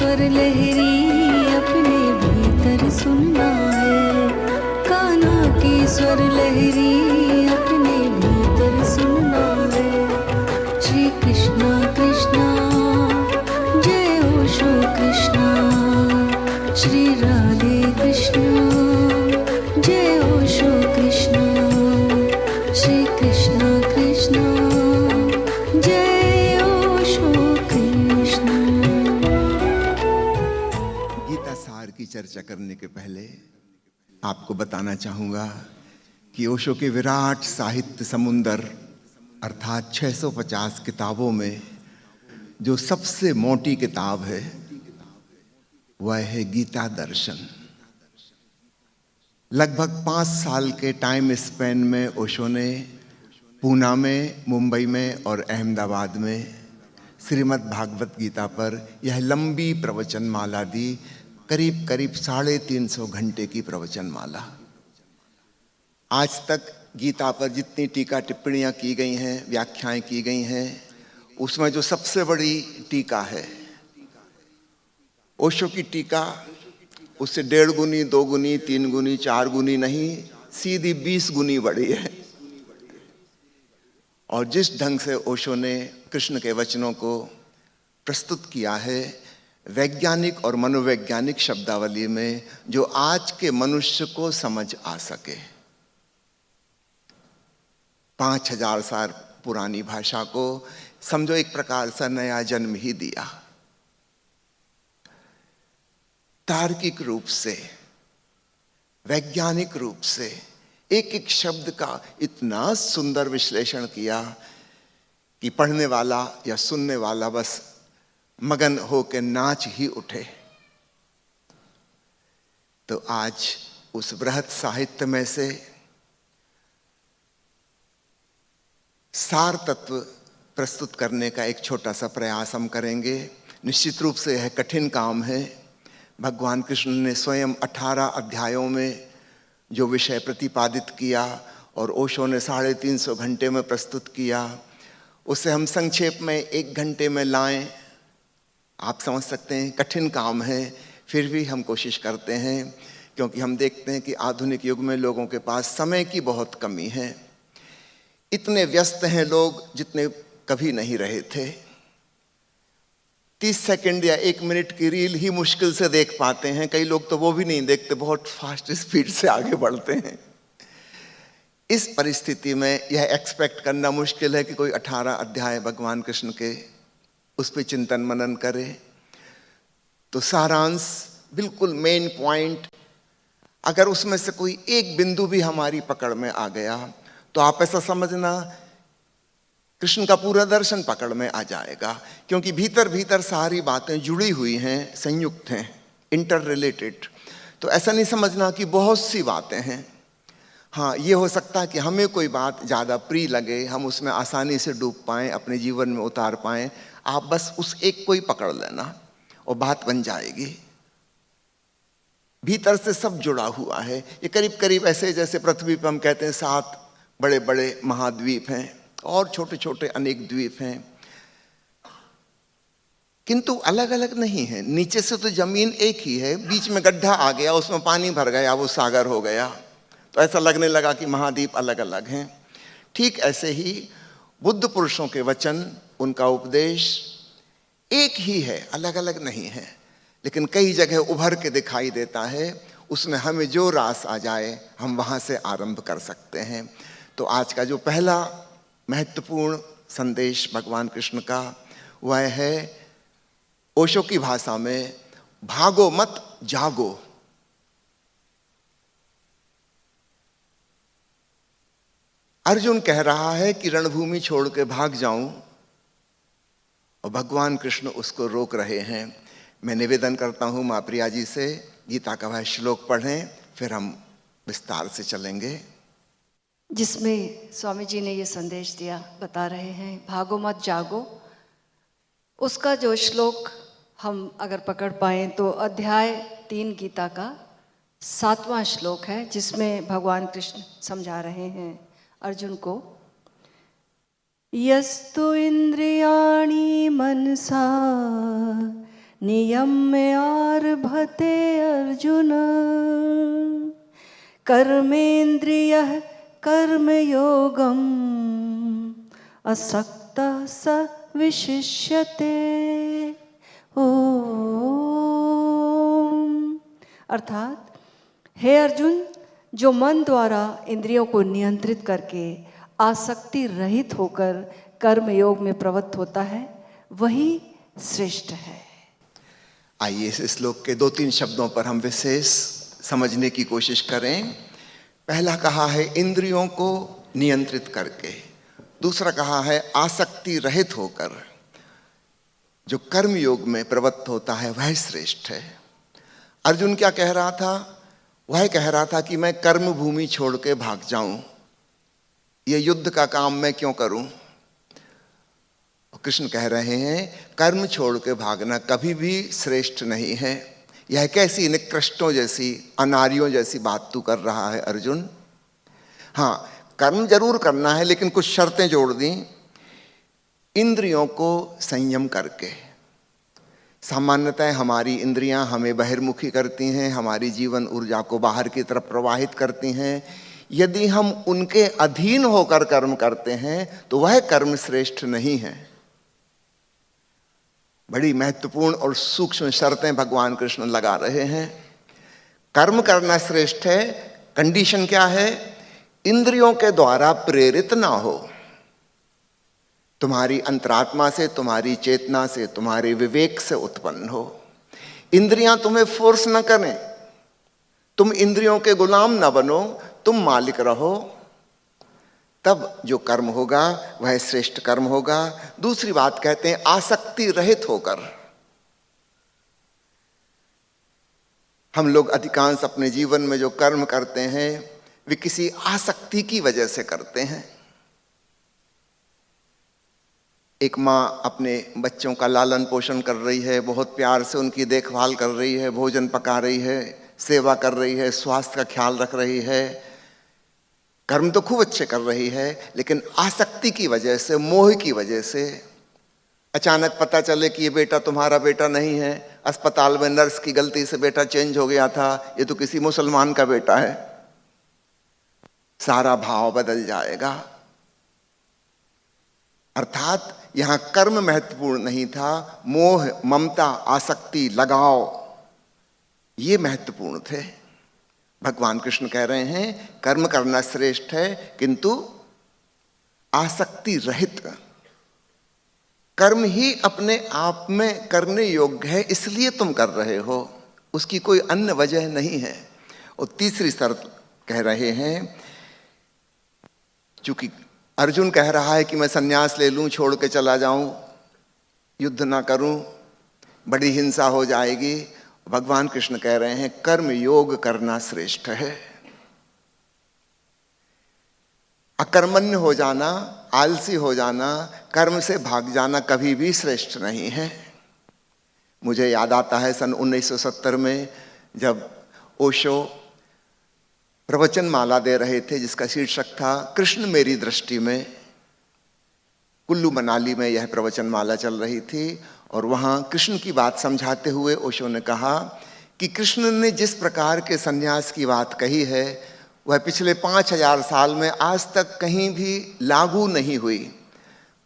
स्वर लहरी अपने भीतर सुनना है, कान्हा की स्वर लहरी अपने भीतर सुनना है। श्री कृष्णा कृष्णा जय ओशो कृष्णा, श्री राधे कृष्णा जय ओशो कृष्णा, श्री कृष्णा कृष्णा जय ओशो कृष्णा। गीता सार की चर्चा करने के पहले आपको बताना चाहूँगा कि ओशो के विराट साहित्य समुंदर अर्थात 650 किताबों में जो सबसे मोटी किताब है वह है गीता दर्शन। लगभग 5 साल के टाइम स्पेन में ओशो ने पूना में, मुंबई में और अहमदाबाद में श्रीमद् भागवत गीता पर यह लंबी प्रवचनमाला दी, करीब करीब 350 घंटे की प्रवचनमाला। आज तक गीता पर जितनी टीका टिप्पणियां की गई हैं, व्याख्याएं की गई हैं, उसमें जो सबसे बड़ी टीका है ओशो की टीका, उससे 1.5 गुनी, 2 गुनी, 3 गुनी, 4 गुनी नहीं, सीधी 20 गुनी बड़ी है। और जिस ढंग से ओशो ने कृष्ण के वचनों को प्रस्तुत किया है वैज्ञानिक और मनोवैज्ञानिक शब्दावली में, जो आज के मनुष्य को समझ आ सके। 5000 साल पुरानी भाषा को समझो एक प्रकार से नया जन्म ही दिया। तार्किक रूप से, वैज्ञानिक रूप से एक एक शब्द का इतना सुंदर विश्लेषण किया कि पढ़ने वाला या सुनने वाला बस मगन होकर नाच ही उठे। तो आज उस बृहत साहित्य में से सार तत्व प्रस्तुत करने का एक छोटा सा प्रयास हम करेंगे। निश्चित रूप से यह कठिन काम है। भगवान कृष्ण ने स्वयं 18 अध्यायों में जो विषय प्रतिपादित किया और ओशो ने 350 घंटे में प्रस्तुत किया, उसे हम संक्षेप में 1 घंटे में लाएं। आप समझ सकते हैं कठिन काम है, फिर भी हम कोशिश करते हैं, क्योंकि हम देखते हैं कि आधुनिक युग में लोगों के पास समय की बहुत कमी है। इतने व्यस्त हैं लोग जितने कभी नहीं रहे थे। 30 सेकंड या 1 मिनट की रील ही मुश्किल से देख पाते हैं। कई लोग तो वो भी नहीं देखते, बहुत फास्ट स्पीड से आगे बढ़ते हैं। इस परिस्थिति में यह एक्सपेक्ट करना मुश्किल है कि कोई 18 अध्याय भगवान कृष्ण के उस पर चिंतन मनन करे। तो सारांश, बिल्कुल मेन पॉइंट, अगर उसमें से कोई एक बिंदु भी हमारी पकड़ में आ गया तो आप ऐसा समझना कृष्ण का पूरा दर्शन पकड़ में आ जाएगा, क्योंकि भीतर भीतर सारी बातें जुड़ी हुई हैं, संयुक्त हैं, इंटर रिलेटेड। तो ऐसा नहीं समझना कि बहुत सी बातें हैं। हाँ, ये हो सकता है कि हमें कोई बात ज़्यादा प्रिय लगे, हम उसमें आसानी से डूब पाएँ, अपने जीवन में उतार पाएँ। आप बस उस एक को ही पकड़ लेना और बात बन जाएगी। भीतर से सब जुड़ा हुआ है। ये करीब करीब ऐसे जैसे पृथ्वी पर हम कहते हैं 7 बड़े बड़े महाद्वीप हैं और छोटे छोटे अनेक द्वीप हैं, किंतु अलग अलग नहीं है। नीचे से तो जमीन एक ही है, बीच में गड्ढा आ गया, उसमें पानी भर गया, वो सागर हो गया, तो ऐसा लगने लगा कि महाद्वीप अलग अलग हैं। ठीक ऐसे ही बुद्ध पुरुषों के वचन, उनका उपदेश एक ही है, अलग अलग नहीं है, लेकिन कई जगह उभर के दिखाई देता है। उसमें हमें जो रास आ जाए हम वहाँ से आरंभ कर सकते हैं। तो आज का जो पहला महत्वपूर्ण संदेश भगवान कृष्ण का वह है ओशो की भाषा में, भागो मत जागो। अर्जुन कह रहा है कि रणभूमि छोड़ के भाग जाऊं, और भगवान कृष्ण उसको रोक रहे हैं। मैं निवेदन करता हूं माँ प्रिया जी से, गीता का वह श्लोक पढ़ें, फिर हम विस्तार से चलेंगे। जिसमें स्वामी जी ने ये संदेश दिया, बता रहे हैं भागो मत जागो। उसका जो श्लोक हम अगर पकड़ पाएं तो अध्याय 3 गीता का 7वां श्लोक है, जिसमें भगवान कृष्ण समझा रहे हैं अर्जुन को, यस्तु इंद्रियाणि मनसा नियम्य आरभते अर्जुन कर्मेन्द्रियः कर्मयोगम् असक्तः स विशिष्यते। ओम। अर्थात हे अर्जुन, जो मन द्वारा इंद्रियों को नियंत्रित करके आसक्ति रहित होकर कर्मयोग में प्रवृत्त होता है, वही श्रेष्ठ है। आइए इस श्लोक के 2-3 शब्दों पर हम विशेष समझने की कोशिश करें। पहला कहा है इंद्रियों को नियंत्रित करके, दूसरा कहा है आसक्ति रहित होकर जो कर्म योग में प्रवृत्त होता है वह श्रेष्ठ है। अर्जुन क्या कह रहा था? वह कह रहा था कि मैं कर्म भूमि छोड़ के भाग जाऊं, ये युद्ध का काम मैं क्यों करूं? कृष्ण कह रहे हैं कर्म छोड़ के भागना कभी भी श्रेष्ठ नहीं है। यह कैसी निकृष्टों जैसी, अनारियों जैसी बात तू कर रहा है अर्जुन। हाँ, कर्म जरूर करना है, लेकिन कुछ शर्तें जोड़ दी। इंद्रियों को संयम करके। सामान्यतः हमारी इंद्रियां हमें बहिर्मुखी करती हैं, हमारी जीवन ऊर्जा को बाहर की तरफ प्रवाहित करती हैं। यदि हम उनके अधीन होकर कर्म करते हैं तो वह कर्म श्रेष्ठ नहीं है। बड़ी महत्वपूर्ण और सूक्ष्म शर्तें भगवान कृष्ण लगा रहे हैं। कर्म करना श्रेष्ठ है, कंडीशन क्या है? इंद्रियों के द्वारा प्रेरित ना हो, तुम्हारी अंतरात्मा से, तुम्हारी चेतना से, तुम्हारे विवेक से उत्पन्न हो। इंद्रियां तुम्हें फोर्स न करें, तुम इंद्रियों के गुलाम ना बनो, तुम मालिक रहो, तब जो कर्म होगा वह श्रेष्ठ कर्म होगा। दूसरी बात कहते हैं आसक्ति रहित होकर। हम लोग अधिकांश अपने जीवन में जो कर्म करते हैं वे किसी आसक्ति की वजह से करते हैं। एक माँ अपने बच्चों का लालन पोषण कर रही है, बहुत प्यार से उनकी देखभाल कर रही है, भोजन पका रही है, सेवा कर रही है, स्वास्थ्य का ख्याल रख रही है, कर्म तो खूब अच्छे कर रही है, लेकिन आसक्ति की वजह से, मोह की वजह से अचानक पता चले कि ये बेटा तुम्हारा बेटा नहीं है, अस्पताल में नर्स की गलती से बेटा चेंज हो गया था, ये तो किसी मुसलमान का बेटा है, सारा भाव बदल जाएगा। अर्थात यहां कर्म महत्वपूर्ण नहीं था, मोह, ममता, आसक्ति, लगाव ये महत्वपूर्ण थे। भगवान कृष्ण कह रहे हैं कर्म करना श्रेष्ठ है, किंतु आसक्ति रहित। कर्म ही अपने आप में करने योग्य है, इसलिए तुम कर रहे हो, उसकी कोई अन्य वजह नहीं है। और तीसरी शर्त कह रहे हैं, चूंकि अर्जुन कह रहा है कि मैं संन्यास ले लूं, छोड़ के चला जाऊं, युद्ध ना करूं, बड़ी हिंसा हो जाएगी। भगवान कृष्ण कह रहे हैं कर्म योग करना श्रेष्ठ है। अकर्मण्य हो जाना, आलसी हो जाना, कर्म से भाग जाना कभी भी श्रेष्ठ नहीं है। मुझे याद आता है सन 1970 में जब ओशो प्रवचन माला दे रहे थे जिसका शीर्षक था कृष्ण मेरी दृष्टि में। कुल्लू मनाली में यह प्रवचन माला चल रही थी और वहाँ कृष्ण की बात समझाते हुए ओशो ने कहा कि कृष्ण ने जिस प्रकार के संन्यास की बात कही है वह पिछले 5000 साल में आज तक कहीं भी लागू नहीं हुई,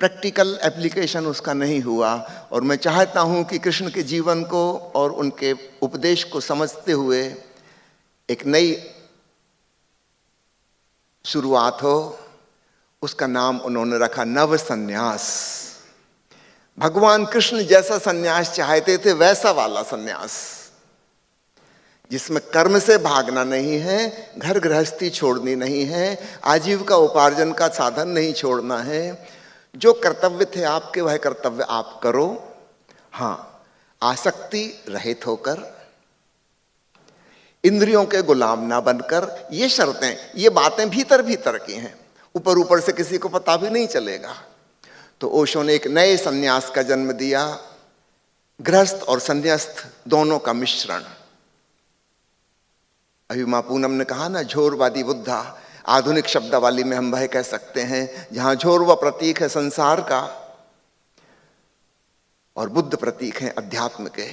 प्रैक्टिकल एप्लीकेशन उसका नहीं हुआ। और मैं चाहता हूँ कि कृष्ण के जीवन को और उनके उपदेश को समझते हुए एक नई शुरुआत हो। उसका नाम उन्होंने रखा नव संन्यास। भगवान कृष्ण जैसा संन्यास चाहते थे वैसा वाला संन्यास, जिसमें कर्म से भागना नहीं है, घर गृहस्थी छोड़नी नहीं है, आजीविका उपार्जन का साधन नहीं छोड़ना है। जो कर्तव्य थे आपके वह कर्तव्य आप करो, हाँ, आसक्ति रहित होकर, इंद्रियों के गुलाम ना बनकर। ये शर्तें, ये बातें भीतर भीतर की हैं, ऊपर ऊपर से किसी को पता भी नहीं चलेगा। तो ओशो ने एक नए संन्यास का जन्म दिया, गृहस्थ और संन्यास्त दोनों का मिश्रण। अभी मां पूनम ने कहा ना, झोरवादी बुद्धा, आधुनिक शब्दावली में हम वह कह सकते हैं, जहां झोरवा प्रतीक है संसार का और बुद्ध प्रतीक है अध्यात्म के।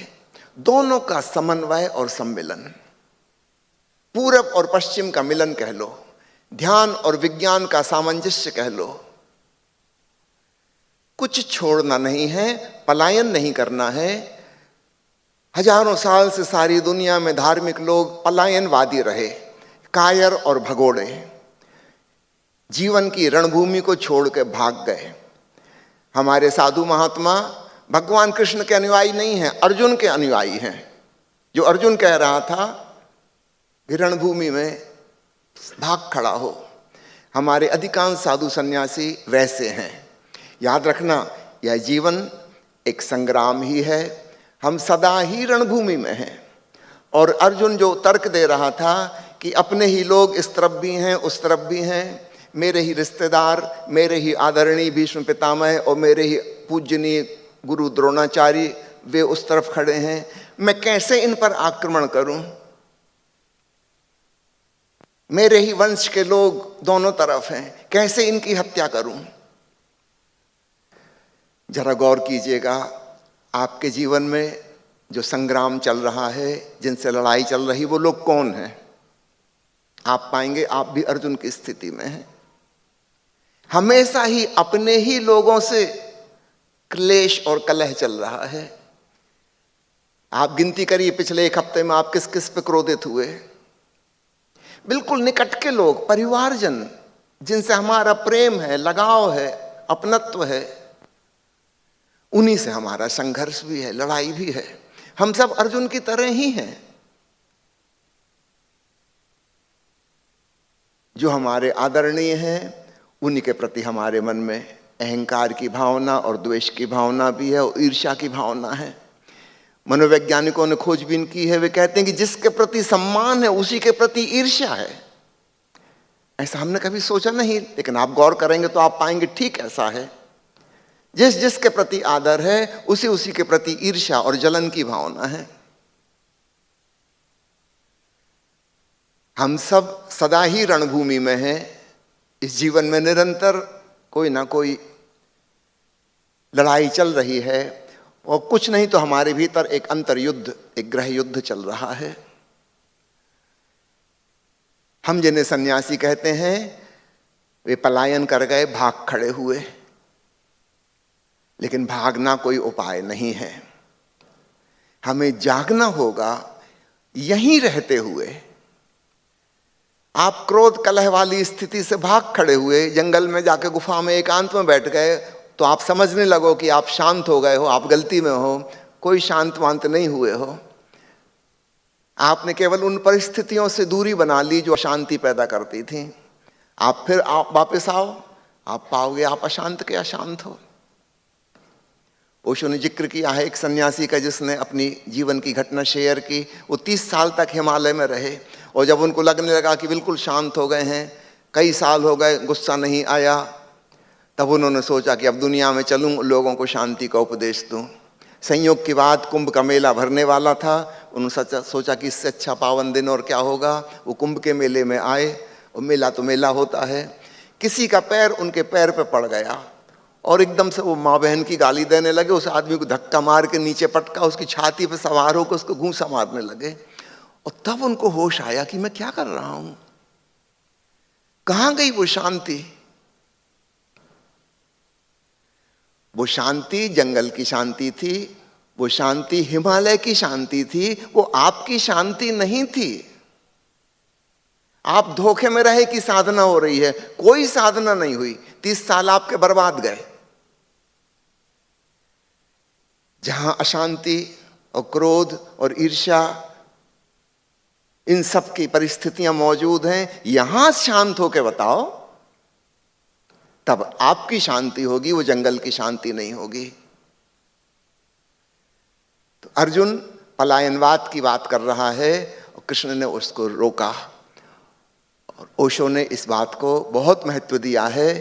दोनों का समन्वय और सम्मिलन, पूरब और पश्चिम का मिलन कह लो, ध्यान और विज्ञान का सामंजस्य कह लो। कुछ छोड़ना नहीं है, पलायन नहीं करना है। हजारों साल से सारी दुनिया में धार्मिक लोग पलायनवादी रहे, कायर और भगोड़े, जीवन की रणभूमि को छोड़ के भाग गए। हमारे साधु महात्मा भगवान कृष्ण के अनुयायी नहीं हैं, अर्जुन के अनुयायी हैं। जो अर्जुन कह रहा था कि रणभूमि में भाग खड़ा हो, हमारे अधिकांश साधु सन्यासी वैसे हैं। याद रखना, यह जीवन एक संग्राम ही है, हम सदा ही रणभूमि में हैं। और अर्जुन जो तर्क दे रहा था कि अपने ही लोग इस तरफ भी हैं उस तरफ भी हैं, मेरे ही रिश्तेदार, मेरे ही आदरणीय भीष्म पितामह और मेरे ही पूजनीय गुरु द्रोणाचार्य वे उस तरफ खड़े हैं, मैं कैसे इन पर आक्रमण करूं? मेरे ही वंश के लोग दोनों तरफ हैं, कैसे इनकी हत्या करूं? जरा गौर कीजिएगा, आपके जीवन में जो संग्राम चल रहा है, जिनसे लड़ाई चल रही, वो लोग कौन हैं? आप पाएंगे आप भी अर्जुन की स्थिति में हैं। हमेशा ही अपने ही लोगों से क्लेश और कलह चल रहा है। आप गिनती करिए पिछले एक हफ्ते में आप किस किस पे क्रोधित हुए। बिल्कुल निकट के लोग, परिवारजन, जिनसे हमारा प्रेम है, लगाव है, अपनत्व है, उन्हीं से हमारा संघर्ष भी है, लड़ाई भी है। हम सब अर्जुन की तरह ही हैं। जो हमारे आदरणीय हैं उन्हीं के प्रति हमारे मन में अहंकार की भावना और द्वेष की भावना भी है और ईर्ष्या की भावना है। मनोवैज्ञानिकों ने खोजबीन की है, वे कहते हैं कि जिसके प्रति सम्मान है उसी के प्रति ईर्ष्या है। ऐसा हमने कभी सोचा नहीं, लेकिन आप गौर करेंगे तो आप पाएंगे ठीक ऐसा है। जिस जिसके प्रति आदर है उसी उसी के प्रति ईर्ष्या और जलन की भावना है। हम सब सदा ही रणभूमि में हैं। इस जीवन में निरंतर कोई ना कोई लड़ाई चल रही है और कुछ नहीं तो हमारे भीतर एक अंतर्युद्ध, एक गृह युद्ध चल रहा है। हम जिन्हें सन्यासी कहते हैं वे पलायन कर गए, भाग खड़े हुए, लेकिन भागना कोई उपाय नहीं है। हमें जागना होगा यहीं रहते हुए। आप क्रोध कलह वाली स्थिति से भाग खड़े हुए, जंगल में जाके गुफा में एकांत में बैठ गए तो आप समझने लगो कि आप शांत हो गए हो, आप गलती में हो। कोई शांत वांत नहीं हुए हो। आपने केवल उन परिस्थितियों से दूरी बना ली जो अशांति पैदा करती थी। आप फिर वापस आओ, आप पाओगे आप अशांत के अशांत हो। ओशो ने जिक्र किया है एक सन्यासी का जिसने अपनी जीवन की घटना शेयर की। वो 30 साल तक हिमालय में रहे और जब उनको लगने लगा कि बिल्कुल शांत हो गए हैं, कई साल हो गए, गुस्सा नहीं आया, तब उन्होंने सोचा कि अब दुनिया में चलूं, लोगों को शांति का उपदेश दूं। संयोग की बात, कुंभ का मेला भरने वाला था। उन्होंने सोचा कि इससे अच्छा पावन दिन और क्या होगा। वो कुंभ के मेले में आए और मेला तो मेला होता है। किसी का पैर उनके पैर पे पड़ गया और एकदम से वो माँ बहन की गाली देने लगे। उस आदमी को धक्का मार के नीचे पटका, उसकी छाती पे सवार होकर उसको घूंसा मारने लगे। और तब उनको होश आया कि मैं क्या कर रहा हूं, कहां गई वो शांति। वो शांति जंगल की शांति थी, वो शांति हिमालय की शांति थी, वो आपकी शांति नहीं थी। आप धोखे में रहे कि साधना हो रही है, कोई साधना नहीं हुई। 30 साल आपके बर्बाद गए। जहां अशांति और क्रोध और ईर्ष्या, इन सब की परिस्थितियां मौजूद हैं, यहां शांत होकर बताओ, तब आपकी शांति होगी, वो जंगल की शांति नहीं होगी। तो अर्जुन पलायनवाद की बात कर रहा है और कृष्ण ने उसको रोका। और ओशो ने इस बात को बहुत महत्व दिया है,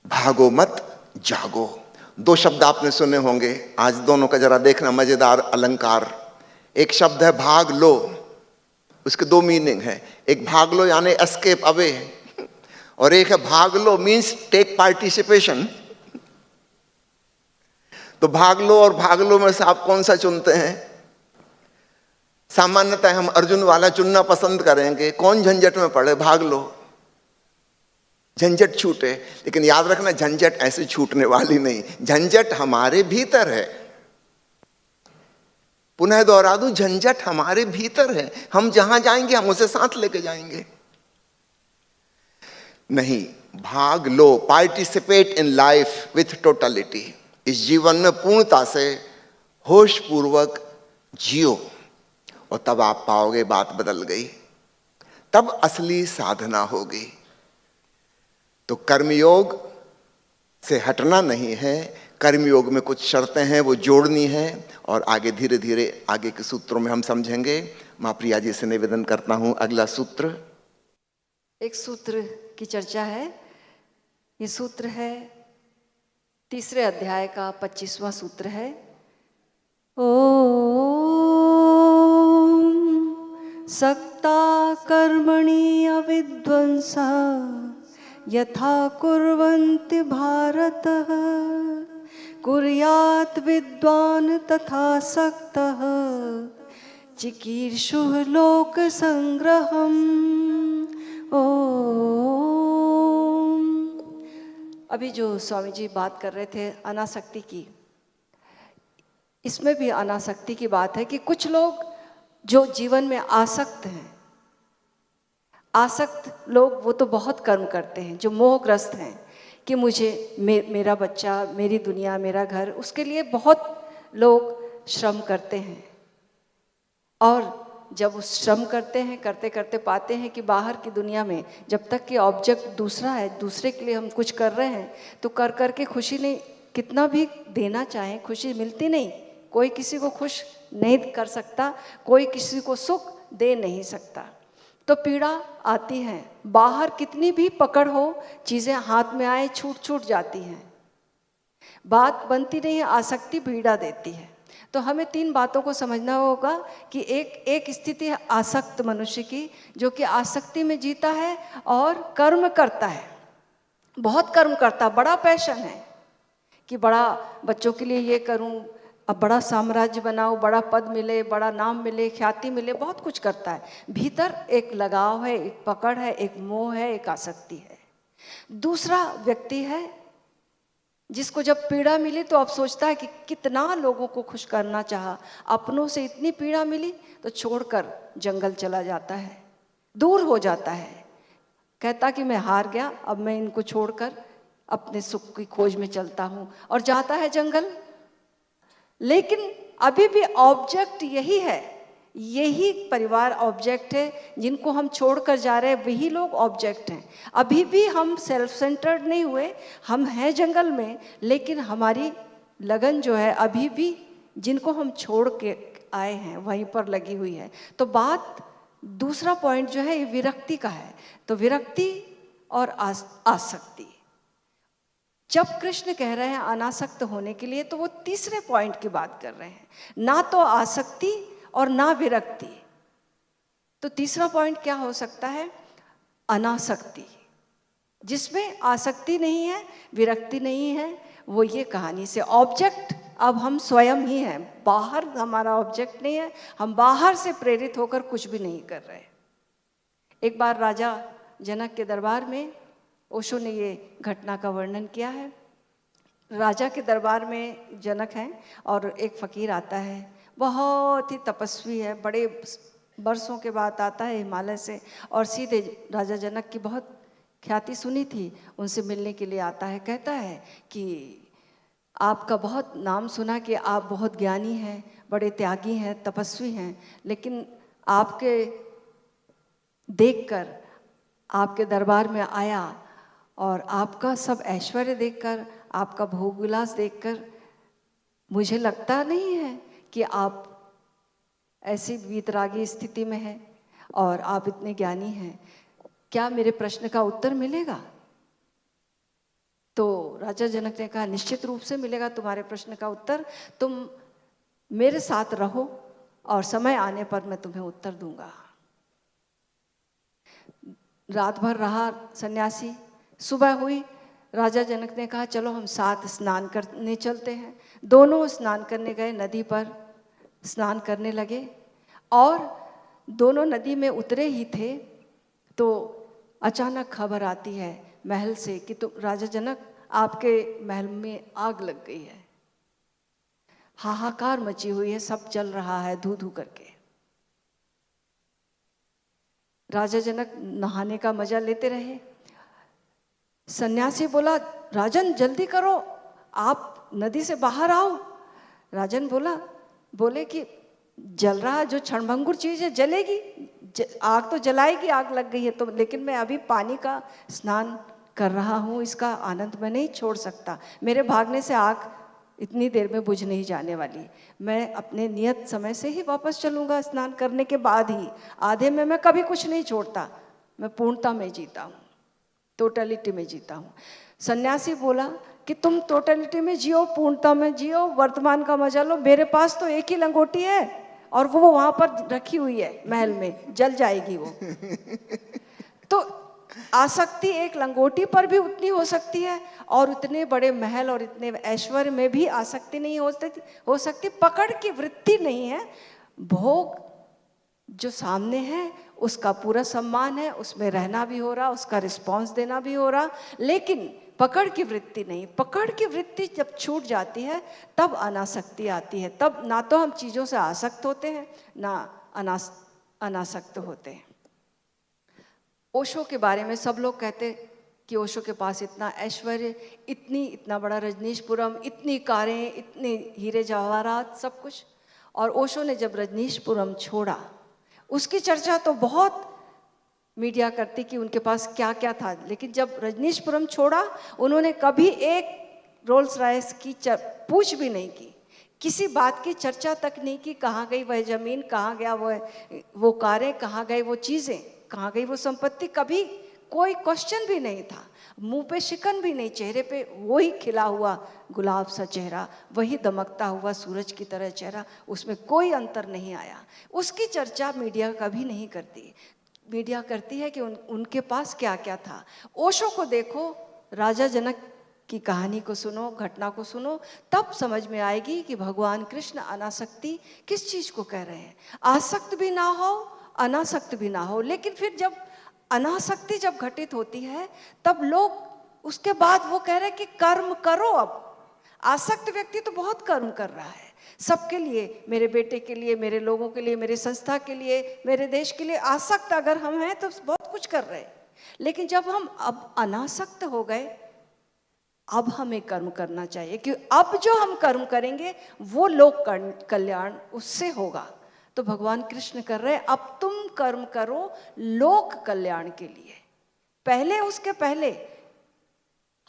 भागो मत जागो। 2 शब्द आपने सुने होंगे, आज दोनों का जरा देखना, मजेदार अलंकार। एक शब्द है भाग लो, उसके 2 मीनिंग है। एक भाग लो यानी एस्केप अवे, और एक है भाग लो मीन्स टेक पार्टिसिपेशन। तो भाग लो और भाग लो में से आप कौन सा चुनते हैं? सामान्यतः हम अर्जुन वाला चुनना पसंद करेंगे, कौन झंझट में पड़े, भाग लो, झंझट छूटे। लेकिन याद रखना, झंझट ऐसे छूटने वाली नहीं, झंझट हमारे भीतर है। पुनः दोहरा दूं, झंझट हमारे भीतर है। हम जहां जाएंगे हम उसे साथ लेके जाएंगे। नहीं, भाग लो, participate in life with totality. इस जीवन में पूर्णता से होश पूर्वक जियो, और तब आप पाओगे बात बदल गई, तब असली साधना होगी। तो कर्मयोग से हटना नहीं है, कर्मयोग में कुछ शर्तें हैं वो जोड़नी है, और आगे धीरे धीरे आगे के सूत्रों में हम समझेंगे। मां प्रिया जी से निवेदन करता हूं, अगला सूत्र। एक सूत्र की चर्चा है। ये सूत्र है 3 अध्याय का 25वां सूत्र है। ओम सक्ता कर्मणि अविद्वंसा यथा कुर्वन्ति भारतः कुर्यात् विद्वान् तथा सक्तः चिकीर्षुः लोक संग्रहम्। ओम। अभी जो स्वामी जी बात कर रहे थे अनासक्ति की, इसमें भी अनासक्ति की बात है कि कुछ लोग जो जीवन में आसक्त हैं, आसक्त लोग वो तो बहुत कर्म करते हैं, जो मोहग्रस्त हैं कि मुझे मेरा बच्चा, मेरी दुनिया, मेरा घर, उसके लिए बहुत लोग श्रम करते हैं। और जब उस श्रम करते हैं, करते करते पाते हैं कि बाहर की दुनिया में जब तक कि ऑब्जेक्ट दूसरा है, दूसरे के लिए हम कुछ कर रहे हैं, तो कर कर के खुशी नहीं, कितना भी देना चाहे खुशी मिलती नहीं। कोई किसी को खुश नहीं कर सकता, कोई किसी को सुख दे नहीं सकता, तो पीड़ा आती है। बाहर कितनी भी पकड़ हो, चीज़ें हाथ में आए छूट छूट जाती हैं, बात बनती नहीं है, आसक्ति पीड़ा देती है। तो हमें 3 बातों को समझना होगा कि एक स्थिति है आसक्त मनुष्य की, जो कि आसक्ति में जीता है और कर्म करता है, बहुत कर्म करता, बड़ा पैशन है कि बड़ा बच्चों के लिए ये करूं, अब बड़ा साम्राज्य बनाऊं, बड़ा पद मिले, बड़ा नाम मिले, ख्याति मिले, बहुत कुछ करता है। भीतर एक लगाव है, एक पकड़ है, एक मोह है, एक आसक्ति है। दूसरा व्यक्ति है जिसको जब पीड़ा मिली तो अब सोचता है कि कितना लोगों को खुश करना चाहा, अपनों से इतनी पीड़ा मिली तो छोड़कर जंगल चला जाता है, दूर हो जाता है, कहता कि मैं हार गया, अब मैं इनको छोड़कर अपने सुख की खोज में चलता हूँ, और जाता है जंगल। लेकिन अभी भी ऑब्जेक्ट यही है, यही परिवार ऑब्जेक्ट है, जिनको हम छोड़कर जा रहे हैं वही लोग ऑब्जेक्ट हैं। अभी भी हम सेल्फ सेंटर्ड नहीं हुए, हम हैं जंगल में, लेकिन हमारी लगन जो है अभी भी जिनको हम छोड़ के आए हैं वहीं पर लगी हुई है। तो बात दूसरा पॉइंट जो है ये विरक्ति का है। तो विरक्ति और आसक्ति, जब कृष्ण कह रहे हैं अनासक्त होने के लिए, तो वो तीसरे पॉइंट की बात कर रहे हैं, ना तो आसक्ति और ना विरक्ति। तो तीसरा पॉइंट क्या हो सकता है? अनासक्ति, जिसमें आसक्ति नहीं है, विरक्ति नहीं है। वो ये कहानी से ऑब्जेक्ट अब हम स्वयं ही हैं, बाहर हमारा ऑब्जेक्ट नहीं है, हम बाहर से प्रेरित होकर कुछ भी नहीं कर रहे। एक बार राजा जनक के दरबार में ओशो ने ये घटना का वर्णन किया है। राजा के दरबार में जनक हैं और एक फकीर आता है, बहुत ही तपस्वी है, बड़े बरसों के बाद आता है हिमालय से, और सीधे राजा जनक की बहुत ख्याति सुनी थी, उनसे मिलने के लिए आता है। कहता है कि आपका बहुत नाम सुना कि आप बहुत ज्ञानी हैं, बड़े त्यागी हैं, तपस्वी हैं, लेकिन आपके देखकर, आपके दरबार में आया और आपका सब ऐश्वर्य देखकर, आपका भोग विलास देखकर मुझे लगता नहीं है कि आप ऐसी वीतरागी स्थिति में हैं और आप इतने ज्ञानी हैं। क्या मेरे प्रश्न का उत्तर मिलेगा? तो राजा जनक ने कहा, निश्चित रूप से मिलेगा तुम्हारे प्रश्न का उत्तर, तुम मेरे साथ रहो और समय आने पर मैं तुम्हें उत्तर दूंगा। रात भर रहा सन्यासी, सुबह हुई, राजा जनक ने कहा चलो हम साथ स्नान करने चलते हैं। दोनों स्नान करने गए, नदी पर स्नान करने लगे। और दोनों नदी में उतरे ही थे तो अचानक खबर आती है महल से कि तुम राजा जनक, आपके महल में आग लग गई है। हाहाकार मची हुई है, सब जल रहा है धू धू करके। राजा जनक नहाने का मजा लेते रहे। सन्यासी बोला, राजन जल्दी करो, आप नदी से बाहर आओ। राजन बोले कि जल रहा, जो क्षणभंगुर चीज है जलेगी, आग तो जलाएगी, आग लग गई है तो, लेकिन मैं अभी पानी का स्नान कर रहा हूँ, इसका आनंद मैं नहीं छोड़ सकता। मेरे भागने से आग इतनी देर में बुझ नहीं जाने वाली। मैं अपने नियत समय से ही वापस चलूँगा, स्नान करने के बाद ही। आधे में मैं कभी कुछ नहीं छोड़ता, मैं पूर्णता में जीता हूँ, टोटलिटी में जीता हूँ। सन्यासी बोला कि तुम टोटलिटी में जियो, पूर्णता में जियो, वर्तमान का मजा लो। मेरे पास तो एक ही लंगोटी है और वो वहाँ पर रखी हुई है महल में, जल जाएगी वो। तो आसक्ति एक लंगोटी पर भी उतनी हो सकती है और उतने बड़े महल और इतने ऐश्वर्य में भी आसक्ति नहीं हो सकती। पकड़ की वृत्ति नहीं है। भोग जो सामने है उसका पूरा सम्मान है, उसमें रहना भी हो रहा, उसका रिस्पॉन्स देना भी हो रहा, लेकिन पकड़ की वृत्ति नहीं। पकड़ की वृत्ति जब छूट जाती है तब अनासक्ति आती है। तब ना तो हम चीज़ों से आसक्त होते हैं ना अनासक्त होते हैं। ओशो के बारे में सब लोग कहते कि ओशो के पास इतना ऐश्वर्य, इतना बड़ा रजनीशपुरम, इतनी कारें, इतने हीरे जवाहरात, सब कुछ। और ओशो ने जब रजनीशपुरम छोड़ा, उसकी चर्चा तो बहुत मीडिया करती कि उनके पास क्या क्या था, लेकिन जब रजनीशपुरम छोड़ा उन्होंने कभी एक रोल्स रॉयस की पूछ भी नहीं की, किसी बात की चर्चा तक नहीं की। कहाँ गई वह जमीन, कहाँ गया वो कारें, कहाँ गई वो चीज़ें, कहाँ गई वो संपत्ति, कभी कोई क्वेश्चन भी नहीं था। मुंह पे शिकन भी नहीं, चेहरे पे वही खिला हुआ गुलाब सा चेहरा, वही दमकता हुआ सूरज की तरह चेहरा, उसमें कोई अंतर नहीं आया। उसकी चर्चा मीडिया कभी नहीं करती। मीडिया करती है कि उनके पास क्या क्या था। ओशो को देखो, राजा जनक की कहानी को सुनो, घटना को सुनो, तब समझ में आएगी कि भगवान कृष्ण अनासक्ति किस चीज़ को कह रहे हैं। आसक्त भी ना हो, अनासक्त भी ना हो। लेकिन फिर जब अनासक्ति जब घटित होती है तब लोग उसके बाद वो कह रहे हैं कि कर्म करो। अब आसक्त व्यक्ति तो बहुत कर्म कर रहा है सबके लिए, मेरे बेटे के लिए, मेरे लोगों के लिए, मेरे संस्था के लिए, मेरे देश के लिए। आसक्त अगर हम हैं तो बहुत कुछ कर रहे हैं। लेकिन जब हम अब अनासक्त हो गए, अब हमें कर्म करना चाहिए कि अब जो हम कर्म करेंगे वो लोक कल्याण उससे होगा। तो भगवान कृष्ण कर रहे हैं, अब तुम कर्म करो लोक कल्याण के लिए। पहले, उसके पहले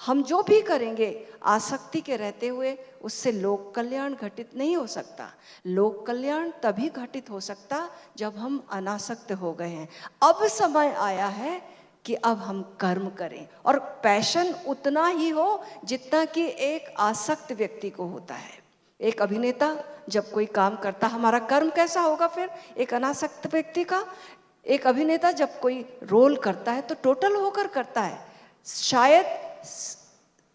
हम जो भी करेंगे आसक्ति के रहते हुए, उससे लोक कल्याण घटित नहीं हो सकता। लोक कल्याण तभी घटित हो सकता जब हम अनासक्त हो गए हैं। अब समय आया है कि अब हम कर्म करें, और पैशन उतना ही हो जितना कि एक आसक्त व्यक्ति को होता है। एक अभिनेता जब कोई काम करता, हमारा कर्म कैसा होगा फिर एक अनासक्त व्यक्ति का? एक अभिनेता जब कोई रोल करता है तो टोटल होकर करता है। शायद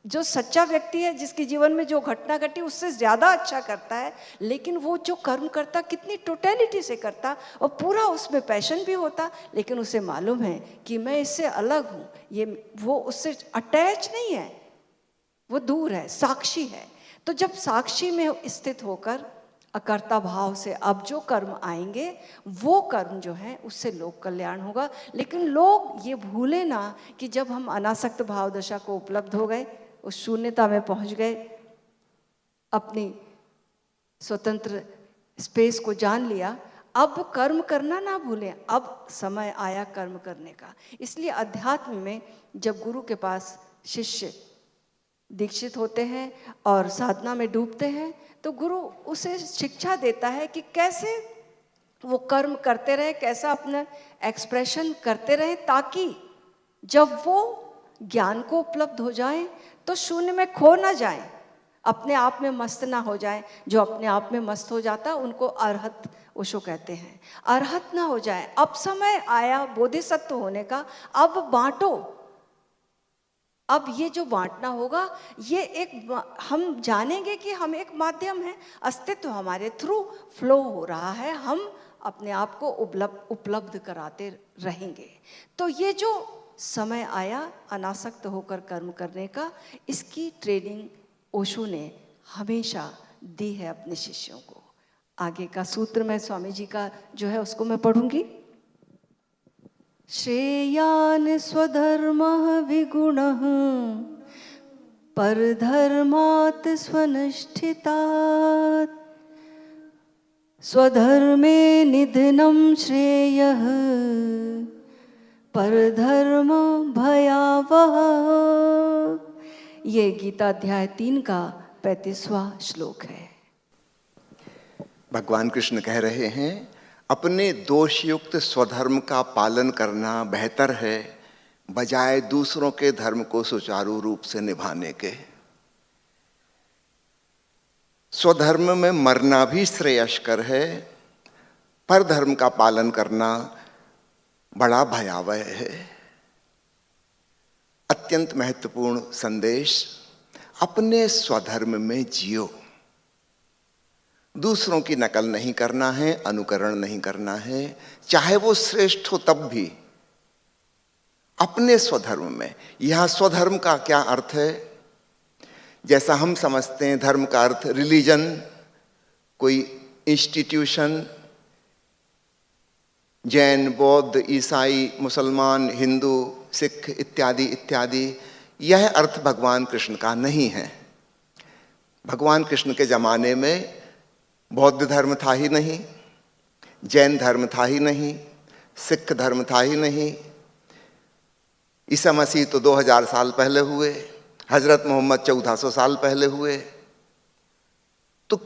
जो सच्चा व्यक्ति है, जिसके जीवन में जो घटना घटी, उससे ज़्यादा अच्छा करता है, लेकिन वो जो कर्म करता कितनी टोटलिटी से करता और पूरा उसमें पैशन भी होता, लेकिन उसे मालूम है कि मैं इससे अलग हूँ, वो उससे अटैच नहीं है, वो दूर है, साक्षी है। तो जब साक्षी में स्थित होकर अकर्ता भाव से अब जो कर्म आएंगे, वो कर्म जो है उससे लोक कल्याण होगा। लेकिन लोग ये भूले ना कि जब हम अनासक्त भाव दशा को उपलब्ध हो गए, उस शून्यता में पहुंच गए, अपनी स्वतंत्र स्पेस को जान लिया, अब कर्म करना ना भूलें। अब समय आया कर्म करने का। इसलिए अध्यात्म में जब गुरु के पास शिष्य दीक्षित होते हैं और साधना में डूबते हैं, तो गुरु उसे शिक्षा देता है कि कैसे वो कर्म करते रहे, कैसा अपना एक्सप्रेशन करते रहे, ताकि जब वो ज्ञान को उपलब्ध हो जाए तो शून्य में खो ना जाए, अपने आप में मस्त ना हो जाए। जो अपने आप में मस्त हो जाता उनको अरहत ओशो कहते हैं। अरहत ना हो जाए। अब समय आया बोधिसत्व होने का, अब बांटो। अब ये जो बांटना होगा, ये एक हम जानेंगे कि हम एक माध्यम है, अस्तित्व हमारे थ्रू फ्लो हो रहा है, हम अपने आप को उपलब्ध कराते रहेंगे। तो ये जो समय आया अनासक्त होकर कर्म करने का, इसकी ट्रेनिंग ओशो ने हमेशा दी है अपने शिष्यों को। आगे का सूत्र मैं स्वामी जी का जो है उसको मैं पढ़ूंगी। श्रेयान् स्वधर्मः विगुणः परधर्मात् स्वनिष्ठितात् स्वधर्मे निधनं श्रेयः परधर्म भयावह। ये गीता अध्याय 3 का 35वां श्लोक है। भगवान कृष्ण कह रहे हैं अपने दोषयुक्त स्वधर्म का पालन करना बेहतर है बजाय दूसरों के धर्म को सुचारू रूप से निभाने के। स्वधर्म में मरना भी श्रेयस्कर है, पर धर्म का पालन करना बड़ा भयावह है। अत्यंत महत्वपूर्ण संदेश, अपने स्वधर्म में जियो। दूसरों की नकल नहीं करना है, अनुकरण नहीं करना है, चाहे वो श्रेष्ठ हो तब भी अपने स्वधर्म में। यहां स्वधर्म का क्या अर्थ है? जैसा हम समझते हैं धर्म का अर्थ रिलीजन, कोई इंस्टीट्यूशन, जैन, बौद्ध, ईसाई, मुसलमान, हिंदू, सिख इत्यादि इत्यादि, यह अर्थ भगवान कृष्ण का नहीं है। भगवान कृष्ण के जमाने में बौद्ध धर्म था ही नहीं, जैन धर्म था ही नहीं, सिख धर्म था ही नहीं। ईसा मसीह तो 2000 साल पहले हुए, हजरत मोहम्मद 1400 साल पहले हुए। तो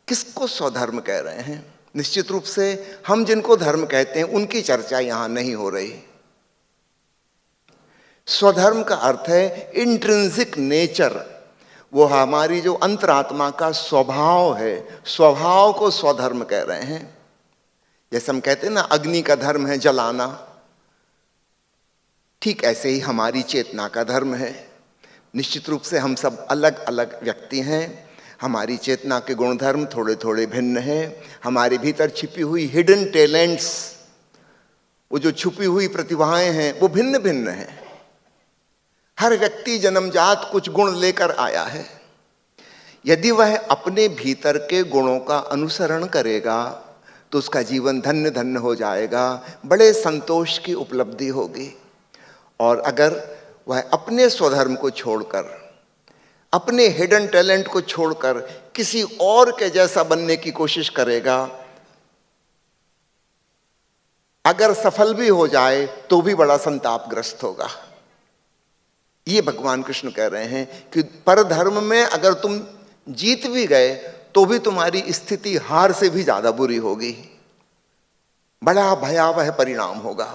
किसको स्वधर्म कह रहे हैं? निश्चित रूप से हम जिनको धर्म कहते हैं उनकी चर्चा यहां नहीं हो रही। स्वधर्म का अर्थ है इंट्रिंसिक नेचर, वो हमारी जो अंतरात्मा का स्वभाव है, स्वभाव को स्वधर्म कह रहे हैं। जैसे हम कहते हैं ना अग्नि का धर्म है जलाना, ठीक ऐसे ही हमारी चेतना का धर्म है। निश्चित रूप से हम सब अलग अलग व्यक्ति हैं, हमारी चेतना के गुणधर्म थोड़े थोड़े भिन्न हैं, हमारे भीतर छिपी हुई हिडन टैलेंट्स, वो जो छुपी हुई प्रतिभाएं हैं वो भिन्न भिन्न हैं। हर व्यक्ति जन्मजात कुछ गुण लेकर आया है। यदि वह अपने भीतर के गुणों का अनुसरण करेगा तो उसका जीवन धन्य धन्य हो जाएगा, बड़े संतोष की उपलब्धि होगी। और अगर वह अपने स्वधर्म को छोड़कर, अपने हिडन टैलेंट को छोड़कर किसी और के जैसा बनने की कोशिश करेगा, अगर सफल भी हो जाए तो भी बड़ा संतापग्रस्त होगा। ये भगवान कृष्ण कह रहे हैं कि परधर्म में अगर तुम जीत भी गए तो भी तुम्हारी स्थिति हार से भी ज्यादा बुरी होगी, बड़ा भयावह परिणाम होगा।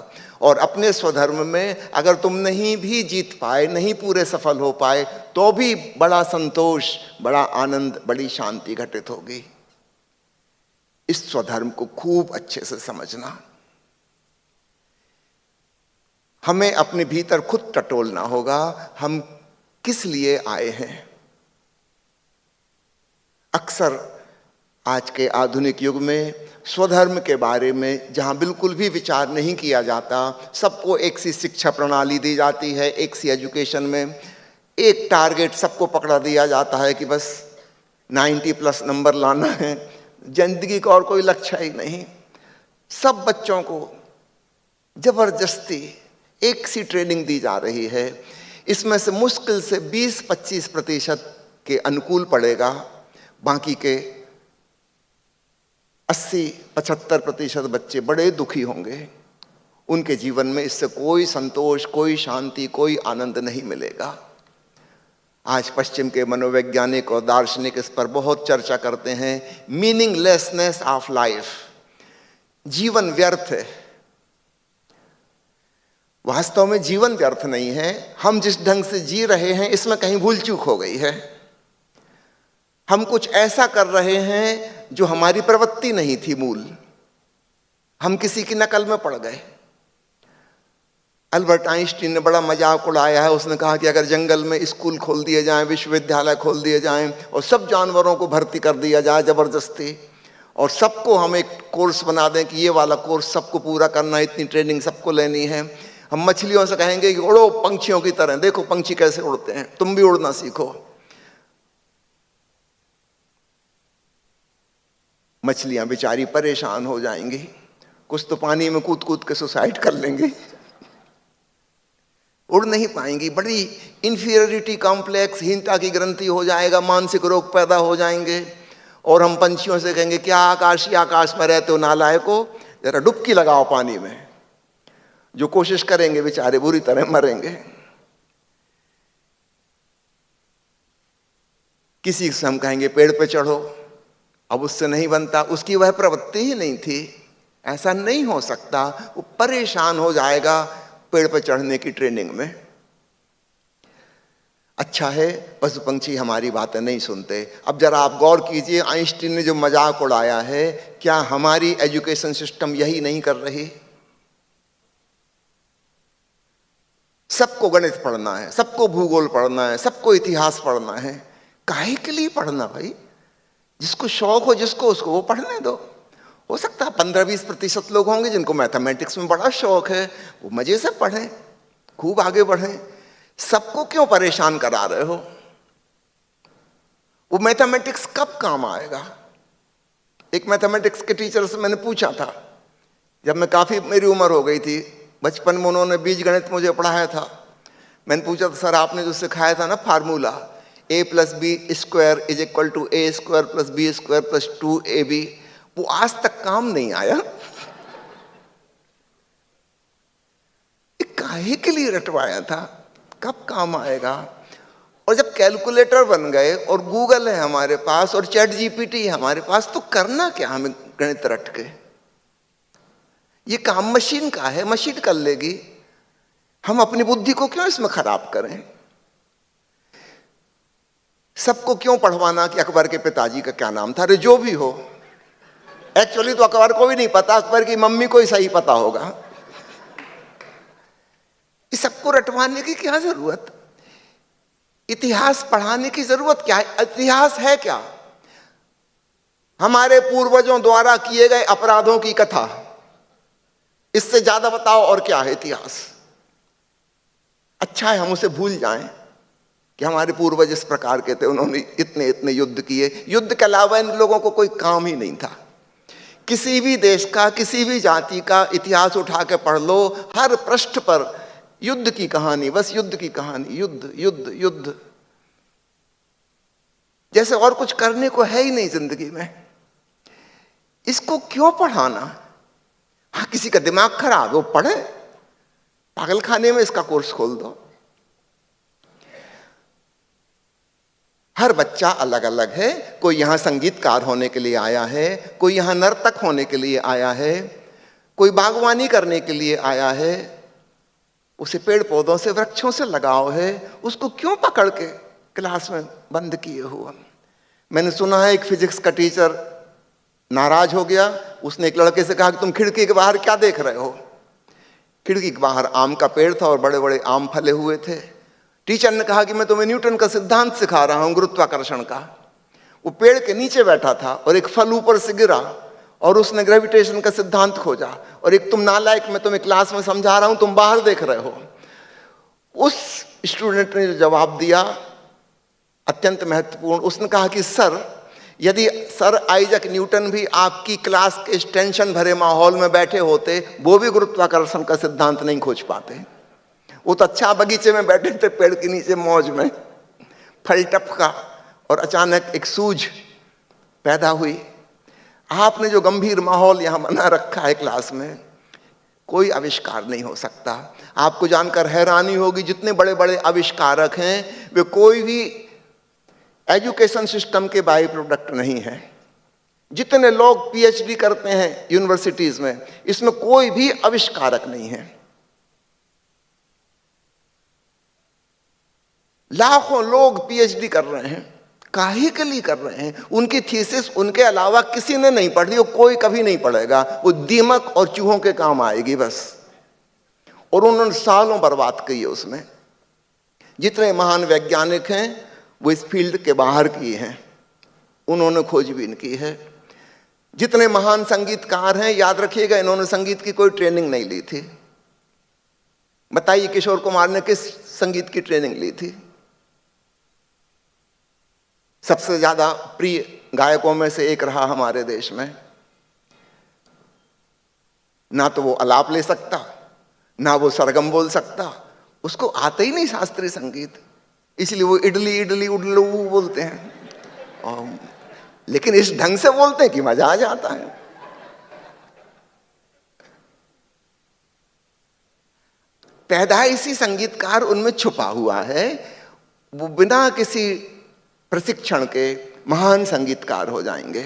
और अपने स्वधर्म में अगर तुम नहीं भी जीत पाए, नहीं पूरे सफल हो पाए, तो भी बड़ा संतोष, बड़ा आनंद, बड़ी शांति घटित होगी। इस स्वधर्म को खूब अच्छे से समझना। हमें अपने भीतर खुद टटोलना होगा, हम किस लिए आए हैं। अक्सर आज के आधुनिक युग में स्वधर्म के बारे में जहां बिल्कुल भी विचार नहीं किया जाता, सबको एक सी शिक्षा प्रणाली दी जाती है, एक सी एजुकेशन में एक टारगेट सबको पकड़ा दिया जाता है कि बस 90+ नंबर लाना है, जिंदगी का और कोई लक्ष्य ही नहीं। सब बच्चों को जबरदस्ती एक सी ट्रेनिंग दी जा रही है। इसमें से मुश्किल से 20-25% के अनुकूल पड़ेगा, बाकी के 80-75% बच्चे बड़े दुखी होंगे। उनके जीवन में इससे कोई संतोष, कोई शांति, कोई आनंद नहीं मिलेगा। आज पश्चिम के मनोवैज्ञानिक और दार्शनिक इस पर बहुत चर्चा करते हैं, मीनिंगलेसनेस ऑफ लाइफ, जीवन व्यर्थ है। वास्तव में जीवन व्यर्थ नहीं है, हम जिस ढंग से जी रहे हैं इसमें कहीं भूल चूक हो गई है। हम कुछ ऐसा कर रहे हैं जो हमारी प्रवृत्ति नहीं थी मूल, हम किसी की नकल में पड़ गए। अल्बर्ट आइंस्टीन ने बड़ा मजाक उड़ाया है, उसने कहा कि अगर जंगल में स्कूल खोल दिए जाएं, विश्वविद्यालय खोल दिए जाएं और सब जानवरों को भर्ती कर दिया जाए जबरदस्ती, और सबको हम एक कोर्स बना दें कि ये वाला कोर्स सबको पूरा करना है, इतनी ट्रेनिंग सबको लेनी है। हम मछलियों से कहेंगे कि उड़ो पंछियों की तरह, देखो पंछी कैसे उड़ते हैं, तुम भी उड़ना सीखो। मछलियां बेचारी परेशान हो जाएंगी, कुछ तो पानी में कूद कूद के सुसाइड कर लेंगे, उड़ नहीं पाएंगी। बड़ी इंफीरियरिटी कॉम्प्लेक्स, हीनता की ग्रंथि हो जाएगा, मानसिक रोग पैदा हो जाएंगे। और हम पंछियों से कहेंगे क्या आकाश में रहते हो नालायको, जरा डुबकी लगाओ पानी में। जो कोशिश करेंगे बेचारे बुरी तरह मरेंगे। किसी से हम कहेंगे पेड़ पे चढ़ो, अब उससे नहीं बनता, उसकी वह प्रवृत्ति ही नहीं थी, ऐसा नहीं हो सकता, वो परेशान हो जाएगा पेड़ पे चढ़ने की ट्रेनिंग में। अच्छा है पशु पंछी हमारी बातें नहीं सुनते। अब जरा आप गौर कीजिए, आइंस्टीन ने जो मजाक उड़ाया है, क्या हमारी एजुकेशन सिस्टम यही नहीं कर रही? सबको गणित पढ़ना है, सबको भूगोल पढ़ना है, सबको इतिहास पढ़ना है। काहे के लिए पढ़ना भाई? जिसको शौक हो, जिसको, उसको वो पढ़ने दो। हो सकता है 15-20% लोग होंगे जिनको मैथमेटिक्स में बड़ा शौक है, वो मजे से पढ़ें, खूब आगे बढ़ें। सबको क्यों परेशान करा रहे हो? वो मैथमेटिक्स कब काम आएगा? एक मैथमेटिक्स के टीचर से मैंने पूछा था, जब मैं काफी मेरी उम्र हो गई थी, बचपन में उन्होंने बीजगणित मुझे पढ़ाया था। मैंने पूछा था सर आपने जो सिखाया था ना formula a+b² = a² + b² + 2ab, वो आज तक काम नहीं आया। काहे के लिए रटवाया था? कब काम आएगा? और जब कैलकुलेटर बन गए और गूगल है हमारे पास और चैट जीपीटी है हमारे पास, तो करना क्या हमें गणित रट के? ये काम मशीन का है, मशीन कर लेगी। हम अपनी बुद्धि को क्यों इसमें खराब करें? सबको क्यों पढ़वाना कि अकबर के पिताजी का क्या नाम था? अरे जो भी हो, एक्चुअली तो अकबर को भी नहीं पता, अकबर की मम्मी को ही सही पता होगा। इस सबको रटवाने की क्या जरूरत? इतिहास पढ़ाने की जरूरत क्या है? इतिहास है क्या? हमारे पूर्वजों द्वारा किए गए अपराधों की कथा, इससे ज्यादा बताओ और क्या है इतिहास? अच्छा है हम उसे भूल जाएं कि हमारे पूर्वज इस प्रकार के थे, उन्होंने इतने इतने युद्ध किए। युद्ध के अलावा इन लोगों को कोई काम ही नहीं था। किसी भी देश का, किसी भी जाति का इतिहास उठा के पढ़ लो, हर पृष्ठ पर युद्ध की कहानी, बस युद्ध की कहानी, युद्ध युद्ध युद्ध, जैसे और कुछ करने को है ही नहीं जिंदगी में। इसको क्यों पढ़ाना? हाँ, किसी का दिमाग खराब है वो पढ़े, पागलखाने में इसका कोर्स खोल दो। हर बच्चा अलग अलग है, कोई यहां संगीतकार होने के लिए आया है, कोई यहां नर्तक होने के लिए आया है, कोई बागवानी करने के लिए आया है, उसे पेड़ पौधों से, वृक्षों से लगाव है, उसको क्यों पकड़ के क्लास में बंद किए हुआ? मैंने सुना है एक फिजिक्स का टीचर नाराज हो गया, उसने एक लड़के से कहा कि तुम खिड़की के बाहर क्या देख रहे हो? खिड़की के बाहर आम का पेड़ था और बड़े बड़े आम फले हुए थे। टीचर ने कहा कि मैं तुम्हें न्यूटन का सिद्धांत सिखा रहा हूं, गुरुत्वाकर्षण का। वो पेड़ के नीचे बैठा था और एक फल ऊपर से गिरा और उसने ग्रेविटेशन का सिद्धांत खोजा, और एक तुम नालायक, मैं तुम्हें क्लास में समझा रहा हूं, तुम बाहर देख रहे हो। उस स्टूडेंट ने जो जवाब दिया अत्यंत महत्वपूर्ण, उसने कहा कि सर, यदि सर आइजैक न्यूटन भी आपकी क्लास के इस टेंशन भरे माहौल में बैठे होते, वो भी गुरुत्वाकर्षण का सिद्धांत नहीं खोज पाते। वो तो अच्छा बगीचे में बैठे थे, पेड़ के नीचे मौज में, फल टपका और अचानक एक सूझ पैदा हुई। आपने जो गंभीर माहौल यहां बना रखा है क्लास में, कोई आविष्कार नहीं हो सकता। आपको जानकर हैरानी होगी, जितने बड़े बड़े आविष्कारक हैं वे कोई भी एजुकेशन सिस्टम के बाई प्रोडक्ट नहीं है। जितने लोग पीएचडी करते हैं यूनिवर्सिटीज में, इसमें कोई भी आविष्कारक नहीं है। लाखों लोग पीएचडी कर रहे हैं, काहे के लिए कर रहे हैं? उनकी थीसिस उनके अलावा किसी ने नहीं पढ़ी, वो कोई कभी नहीं पढ़ेगा, वो दीमक और चूहों के काम आएगी बस। और उन्होंने सालों बर्बाद की है उसमें। जितने महान वैज्ञानिक हैं वो इस फील्ड के बाहर किए हैं, उन्होंने खोजबीन की है। जितने महान संगीतकार हैं, याद रखिएगा, इन्होंने संगीत की कोई ट्रेनिंग नहीं ली थी। बताइए किशोर कुमार ने किस संगीत की ट्रेनिंग ली थी? सबसे ज्यादा प्रिय गायकों में से एक रहा हमारे देश में। ना तो वो आलाप ले सकता, ना वो सरगम बोल सकता, उसको आता ही नहीं शास्त्रीय संगीत, इसलिए वो इडली इडली उडलू बोलते हैं। लेकिन इस ढंग से बोलते हैं कि मजा आ जाता है। पैदाइशी संगीतकार उनमें छुपा हुआ है, वो बिना किसी प्रशिक्षण के महान संगीतकार हो जाएंगे।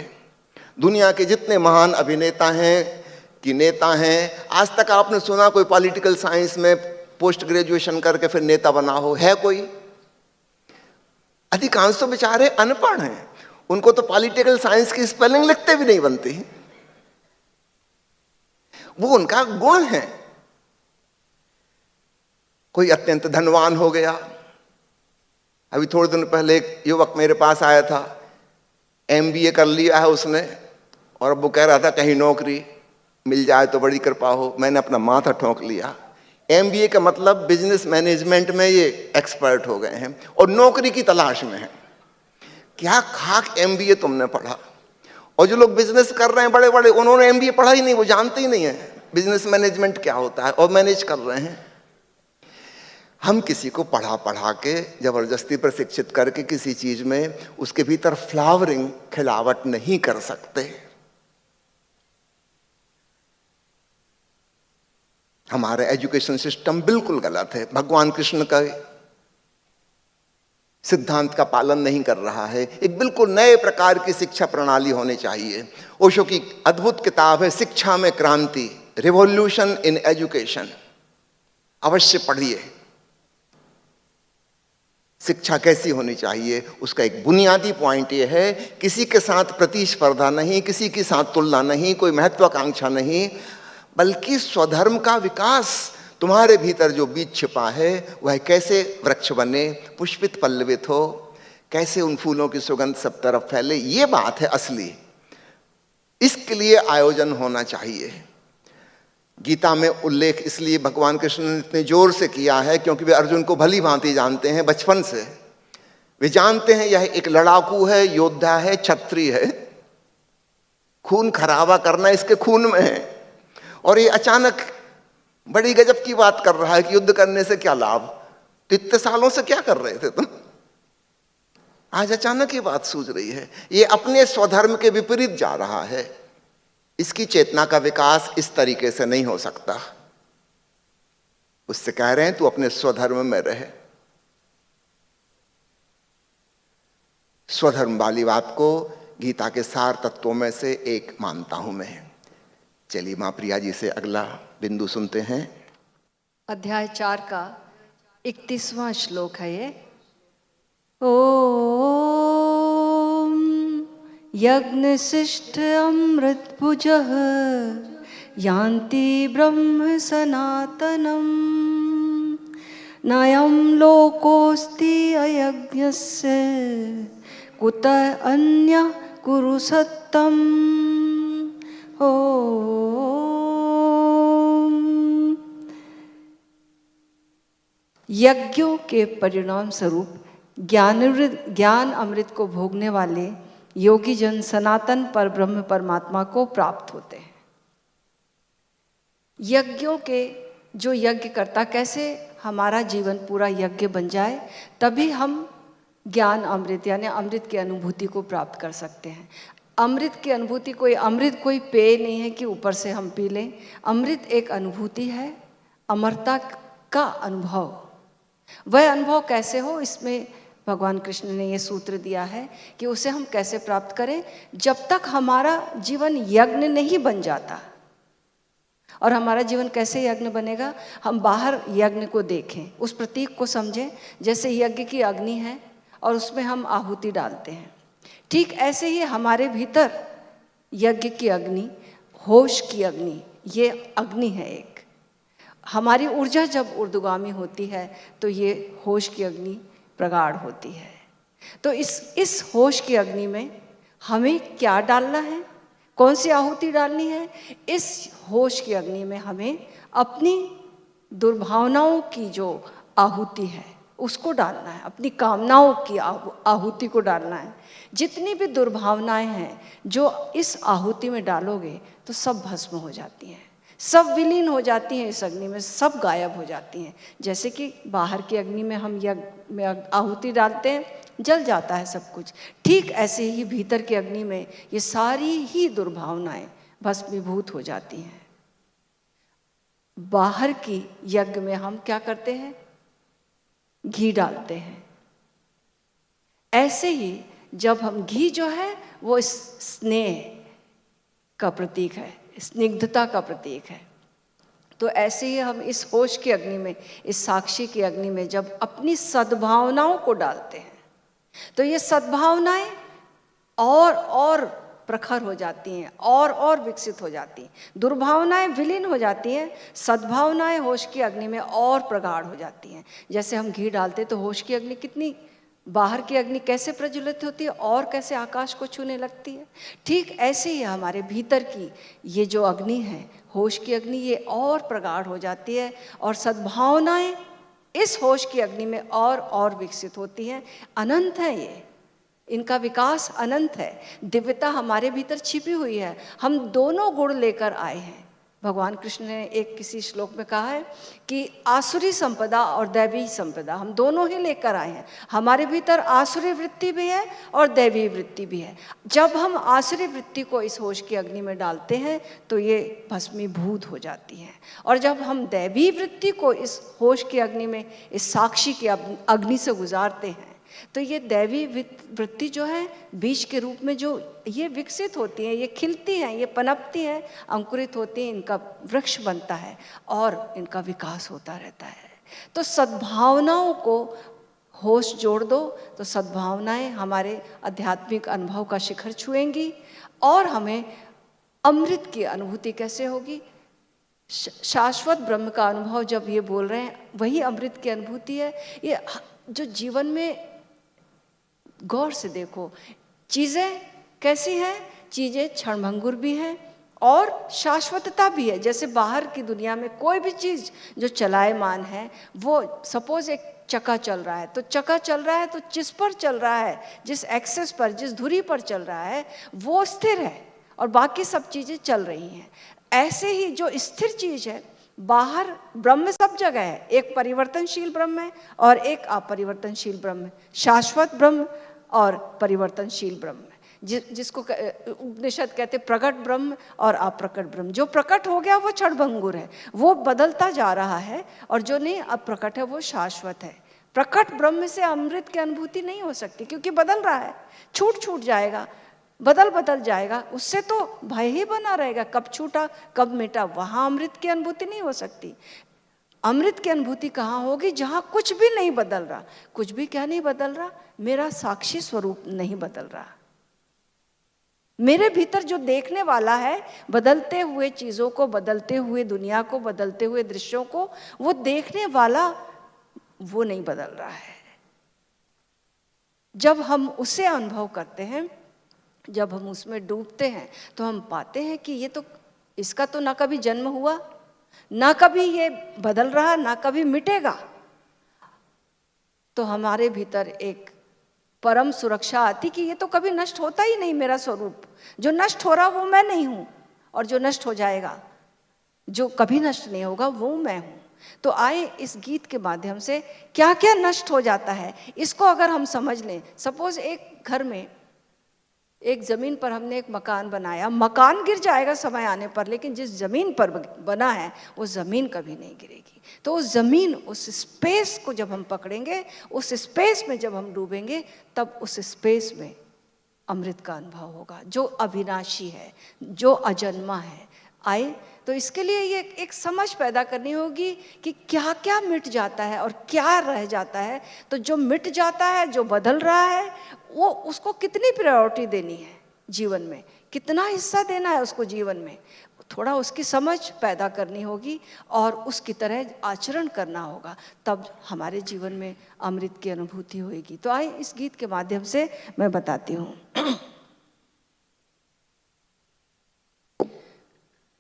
दुनिया के जितने महान अभिनेता हैं कि नेता हैं, आज तक आपने सुना कोई पॉलिटिकल साइंस में पोस्ट ग्रेजुएशन करके फिर नेता बना हो? है कोई? अधिकांश तो बेचारे अनपढ़ हैं, उनको तो पॉलिटिकल साइंस की स्पेलिंग लिखते भी नहीं बनती। वो उनका गुण है। कोई अत्यंत धनवान हो गया। अभी थोड़े दिन पहले एक युवक मेरे पास आया था, MBA कर लिया है उसने, और अब वो कह रहा था कहीं नौकरी मिल जाए तो बड़ी कृपा हो। मैंने अपना माथा ठोंक लिया। MBA का मतलब बिजनेस मैनेजमेंट में ये एक्सपर्ट हो गए हैं और नौकरी की तलाश में हैं। क्या खाक MBA तुमने पढ़ा? और जो लोग बिजनेस कर रहे हैं बड़े बड़े, उन्होंने MBA पढ़ा ही नहीं, वो जानते ही नहीं है बिजनेस मैनेजमेंट क्या होता है, और मैनेज कर रहे हैं। हम किसी को पढ़ा पढ़ा के जबरदस्ती प्रशिक्षित करके किसी चीज में उसके भीतर फ्लावरिंग, खिलावट नहीं कर सकते। हमारा एजुकेशन सिस्टम बिल्कुल गलत है, भगवान कृष्ण का सिद्धांत का पालन नहीं कर रहा है। एक बिल्कुल नए प्रकार की शिक्षा प्रणाली होनी चाहिए। ओशो की अद्भुत किताब है शिक्षा में क्रांति, रिवॉल्यूशन इन एजुकेशन, अवश्य पढ़िए। शिक्षा कैसी होनी चाहिए, उसका एक बुनियादी पॉइंट यह है, किसी के साथ प्रतिस्पर्धा नहीं, किसी के साथ तुलना नहीं, कोई महत्वाकांक्षा नहीं, बल्कि स्वधर्म का विकास। तुम्हारे भीतर जो बीज छिपा है वह कैसे वृक्ष बने, पुष्पित पल्लवित हो, कैसे उन फूलों की सुगंध सब तरफ फैले, ये बात है असली। इसके लिए आयोजन होना चाहिए। गीता में उल्लेख इसलिए भगवान कृष्ण ने इतने जोर से किया है क्योंकि वे अर्जुन को भली भांति जानते हैं बचपन से। वे जानते हैं यह एक लड़ाकू है, योद्धा है, क्षत्रिय है, खून खराबा करना इसके खून में है। और ये अचानक बड़ी गजब की बात कर रहा है कि युद्ध करने से क्या लाभ, तो इतने सालों से क्या कर रहे थे तुम? आज अचानक ये बात सूझ रही है। ये अपने स्वधर्म के विपरीत जा रहा है। इसकी चेतना का विकास इस तरीके से नहीं हो सकता। उससे कह रहे हैं तू अपने स्वधर्म में रहे। स्वधर्म वाली बात को गीता के सार तत्वों में से एक मानता हूं मैं। चलिए मां प्रिया जी से अगला बिंदु सुनते हैं। अध्याय 4 का 31वां श्लोक है ये। ओम यज्ञशिष्ट अमृतभुजः यान्ति ब्रह्म सनातनम् नयं लोकोऽस्ति अयज्ञस्य कुतः अन्यः कुरु सत्तम्। यज्ञों के परिणाम स्वरूप ज्ञान अमृत को भोगने वाले योगी जन सनातन पर ब्रह्म परमात्मा को प्राप्त होते हैं। यज्ञों के जो यज्ञ करता, कैसे हमारा जीवन पूरा यज्ञ बन जाए, तभी हम ज्ञान अमृत यानी अमृत की अनुभूति को प्राप्त कर सकते हैं। अमृत की अनुभूति अमृत कोई पेय नहीं है कि ऊपर से हम पी लें। अमृत एक अनुभूति है, अमरता का अनुभव। वह अनुभव कैसे हो, इसमें भगवान कृष्ण ने ये सूत्र दिया है कि उसे हम कैसे प्राप्त करें। जब तक हमारा जीवन यज्ञ नहीं बन जाता। और हमारा जीवन कैसे यज्ञ बनेगा, हम बाहर यज्ञ को देखें, उस प्रतीक को समझें। जैसे यज्ञ की अग्नि है और उसमें हम आहुति डालते हैं, ठीक ऐसे ही हमारे भीतर यज्ञ की अग्नि, होश की अग्नि, ये अग्नि है एक। हमारी ऊर्जा जब ऊर्ध्वगामी होती है तो ये होश की अग्नि प्रगाढ़ होती है। तो इस होश की अग्नि में हमें क्या डालना है, कौन सी आहुति डालनी है? इस होश की अग्नि में हमें अपनी दुर्भावनाओं की जो आहुति है उसको डालना है, अपनी कामनाओं की आहुति को डालना है। जितनी भी दुर्भावनाएं हैं जो इस आहुति में डालोगे तो सब भस्म हो जाती हैं, सब विलीन हो जाती हैं इस अग्नि में, सब गायब हो जाती हैं। जैसे कि बाहर की अग्नि में हम यज्ञ में आहुति डालते हैं, जल जाता है सब कुछ, ठीक ऐसे ही भीतर की अग्नि में ये सारी ही दुर्भावनाएं भस्मीभूत हो जाती हैं। बाहर की यज्ञ में हम क्या करते हैं? घी डालते हैं। ऐसे ही जब हम घी जो है वो स्नेह का प्रतीक है, स्निग्धता का प्रतीक है, तो ऐसे ही हम इस होश की अग्नि में, इस साक्षी की अग्नि में जब अपनी सद्भावनाओं को डालते हैं तो ये सद्भावनाएं और प्रखर हो जाती हैं, और विकसित हो जाती हैं। दुर्भावनाएं विलीन हो जाती हैं, सद्भावनाएं होश की अग्नि में और प्रगाढ़ हो जाती हैं। जैसे हम घी डालते तो होश की अग्नि कितनी, बाहर की अग्नि कैसे प्रज्वलित होती है और कैसे आकाश को छूने लगती है, ठीक ऐसे ही हमारे भीतर की ये जो अग्नि है, होश की अग्नि, ये और प्रगाढ़ हो जाती है और सद्भावनाएं इस होश की अग्नि में और विकसित होती हैं। अनंत है ये, इनका विकास अनंत है। दिव्यता हमारे भीतर छिपी हुई है। हम दोनों गुण लेकर आए हैं। भगवान कृष्ण ने एक किसी श्लोक में कहा है कि आसुरी संपदा और दैवी संपदा हम दोनों ही लेकर आए हैं। हमारे भीतर आसुरी वृत्ति भी है और दैवी वृत्ति भी है। जब हम आसुरी वृत्ति को इस होश की अग्नि में डालते हैं तो ये भस्मीभूत हो जाती है, और जब हम दैवी वृत्ति को इस होश की अग्नि में, इस साक्षी की अग्नि से गुजारते हैं तो ये दैवी वृत्ति जो है बीज के रूप में जो ये विकसित होती हैं, ये खिलती हैं, ये पनपती हैं, अंकुरित होती हैं, इनका वृक्ष बनता है और इनका विकास होता रहता है। तो सद्भावनाओं को होश जोड़ दो तो सद्भावनाएं हमारे आध्यात्मिक अनुभव का शिखर छुएंगी और हमें अमृत की अनुभूति कैसे होगी? शाश्वत ब्रह्म का अनुभव जब ये बोल रहे हैं वही अमृत की अनुभूति है। ये जो जीवन में गौर से देखो, चीज़ें कैसी हैं? चीज़ें क्षणभंगुर भी हैं और शाश्वतता भी है। जैसे बाहर की दुनिया में कोई भी चीज़ जो चलायमान है, वो सपोज एक चक्का चल रहा है, तो चक्का चल रहा है तो जिस पर चल रहा है, जिस एक्सेस पर, जिस धुरी पर चल रहा है वो स्थिर है और बाकी सब चीज़ें चल रही हैं। ऐसे ही जो स्थिर चीज़ है, बाहर ब्रह्म सब जगह है, एक परिवर्तनशील ब्रह्म है और एक अपरिवर्तनशील ब्रह्म है, शाश्वत ब्रह्म और परिवर्तनशील ब्रह्म है, जिसको उपनिषद कहते प्रकट ब्रह्म और अप्रकट ब्रह्म। जो प्रकट हो गया वो क्षणभंगुर है, वो बदलता जा रहा है, और जो नहीं अप्रकट है वो शाश्वत है। प्रकट ब्रह्म से अमृत की अनुभूति नहीं हो सकती क्योंकि बदल रहा है, छूट जाएगा, बदल जाएगा, उससे तो भय ही बना रहेगा, कब छूटा कब मिटा, वहां अमृत की अनुभूति नहीं हो सकती। अमृत की अनुभूति कहाँ होगी? जहां कुछ भी नहीं बदल रहा। कुछ भी क्या नहीं बदल रहा? मेरा साक्षी स्वरूप नहीं बदल रहा। मेरे भीतर जो देखने वाला है, बदलते हुए चीजों को, बदलते हुए दुनिया को, बदलते हुए दृश्यों को, वो देखने वाला वो नहीं बदल रहा है। जब हम उसे अनुभव करते हैं, जब हम उसमें डूबते हैं तो हम पाते हैं कि ये तो, इसका तो ना कभी जन्म हुआ, ना कभी ये बदल रहा, ना कभी मिटेगा। तो हमारे भीतर एक परम सुरक्षा आती कि ये तो कभी नष्ट होता ही नहीं मेरा स्वरूप। जो नष्ट हो रहा वो मैं नहीं हूं, और जो नष्ट हो जाएगा, जो कभी नष्ट नहीं होगा, वो मैं हूं। तो आए इस गीत के माध्यम से क्या क्या नष्ट हो जाता है इसको अगर हम समझ लें। सपोज एक घर में, एक जमीन पर हमने एक मकान बनाया, मकान गिर जाएगा समय आने पर, लेकिन जिस जमीन पर बना है वो जमीन कभी नहीं गिरेगी। तो उस जमीन, उस स्पेस को जब हम पकड़ेंगे, उस स्पेस में जब हम डूबेंगे, तब उस स्पेस में अमृत का अनुभव होगा, जो अविनाशी है, जो अजन्मा है। आए तो इसके लिए ये एक समझ पैदा करनी होगी कि क्या क्या मिट जाता है और क्या रह जाता है। तो जो मिट जाता है, जो बदल रहा है, वो उसको कितनी प्रायोरिटी देनी है जीवन में, कितना हिस्सा देना है उसको जीवन में, थोड़ा उसकी समझ पैदा करनी होगी और उसकी तरह आचरण करना होगा, तब हमारे जीवन में अमृत की अनुभूति होगी। तो आइए इस गीत के माध्यम से मैं बताती हूँ।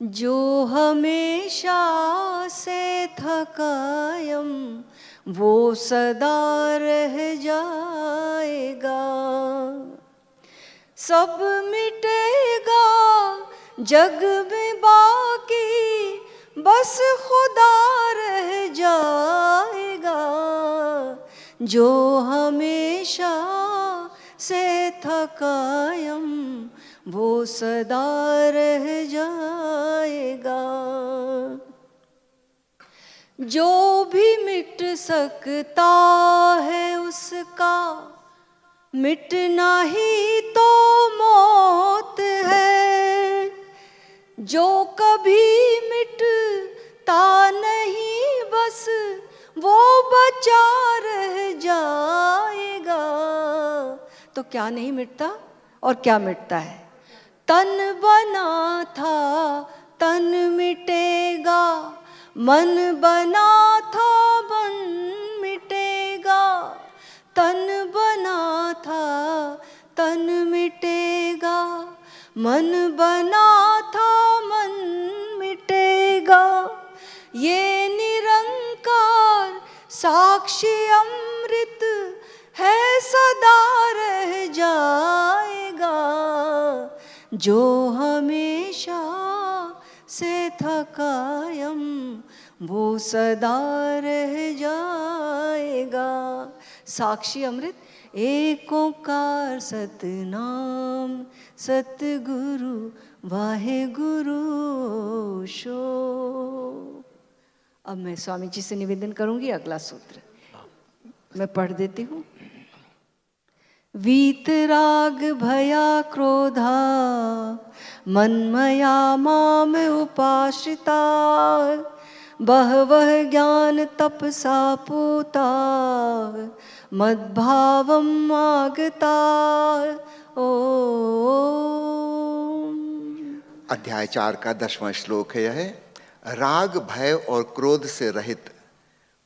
जो हमेशा से था कायम वो सदा रह जाएगा। सब मिटेगा जग में बाकी बस खुदा रह जाएगा। जो हमेशा से था कायम वो सदा रह जाएगा। जो भी मिट सकता है उसका मिटना ही तो मौत है। जो कभी मिटता नहीं बस वो बचा रह जाएगा। तो क्या नहीं मिटता और क्या मिटता है? तन बना था तन मिटेगा, मन बना था मन मिटेगा। तन बना था तन मिटेगा, मन बना था मन मिटेगा। ये निरंकार साक्षी अमृत है सदा रह जाएगा। जो हमेशा से था कायम वो सदा रह जाएगा। साक्षी अमृत एक ओंकार सतनाम सतगुरु वाहे गुरु शो। अब मैं स्वामी जी से निवेदन करूंगी अगला सूत्र मैं पढ़ देती हूँ। वीतराग भया क्रोधा मन्मया माम उपाश्रिता बहवः ज्ञान तपसा पूता मद्भावम् आगता। ओम। अध्याय 4 का 10वां श्लोक है यह। राग भय और क्रोध से रहित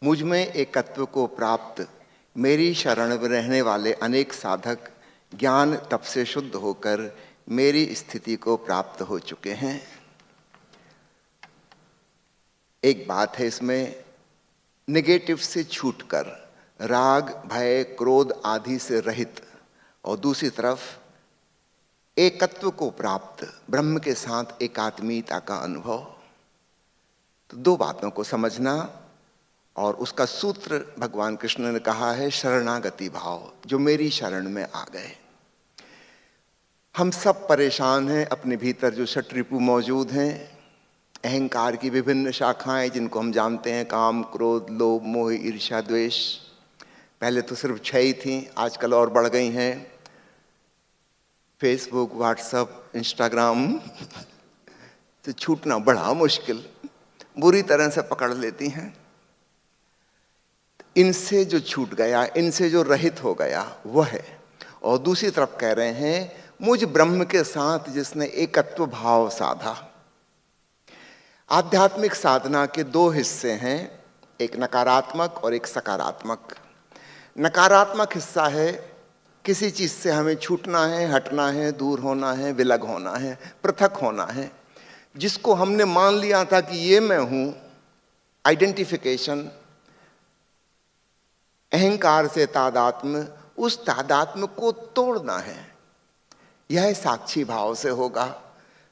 मुझ में एकत्व को प्राप्त मेरी शरण में रहने वाले अनेक साधक ज्ञान तप से शुद्ध होकर मेरी स्थिति को प्राप्त हो चुके हैं। एक बात है इसमें, नेगेटिव से छूटकर राग भय क्रोध आदि से रहित, और दूसरी तरफ एकत्व को प्राप्त ब्रह्म के साथ एकात्मीयता का अनुभव। तो दो बातों को समझना, और उसका सूत्र भगवान कृष्ण ने कहा है शरणागति भाव, जो मेरी शरण में आ गए। हम सब परेशान हैं, अपने भीतर जो षट्रिपु मौजूद हैं, अहंकार की विभिन्न शाखाएं जिनको हम जानते हैं, काम क्रोध लोभ मोह ईर्ष्या द्वेष। पहले तो सिर्फ 6 ही थी, आजकल और बढ़ गई हैं। फेसबुक व्हाट्सएप इंस्टाग्राम से छूटना बड़ा मुश्किल, बुरी तरह से पकड़ लेती हैं। इनसे जो छूट गया, इनसे जो रहित हो गया वह है। और दूसरी तरफ कह रहे हैं मुझ ब्रह्म के साथ जिसने एकत्व भाव साधा। आध्यात्मिक साधना के 2 हिस्से हैं, एक नकारात्मक और एक सकारात्मक। नकारात्मक हिस्सा है किसी चीज से हमें छूटना है, हटना है, दूर होना है, विलग होना है, पृथक होना है। जिसको हमने मान लिया था कि ये मैं हूं, आइडेंटिफिकेशन, अहंकार से तादात्म्य, उस तादात्म्य को तोड़ना है। यह साक्षी भाव से होगा।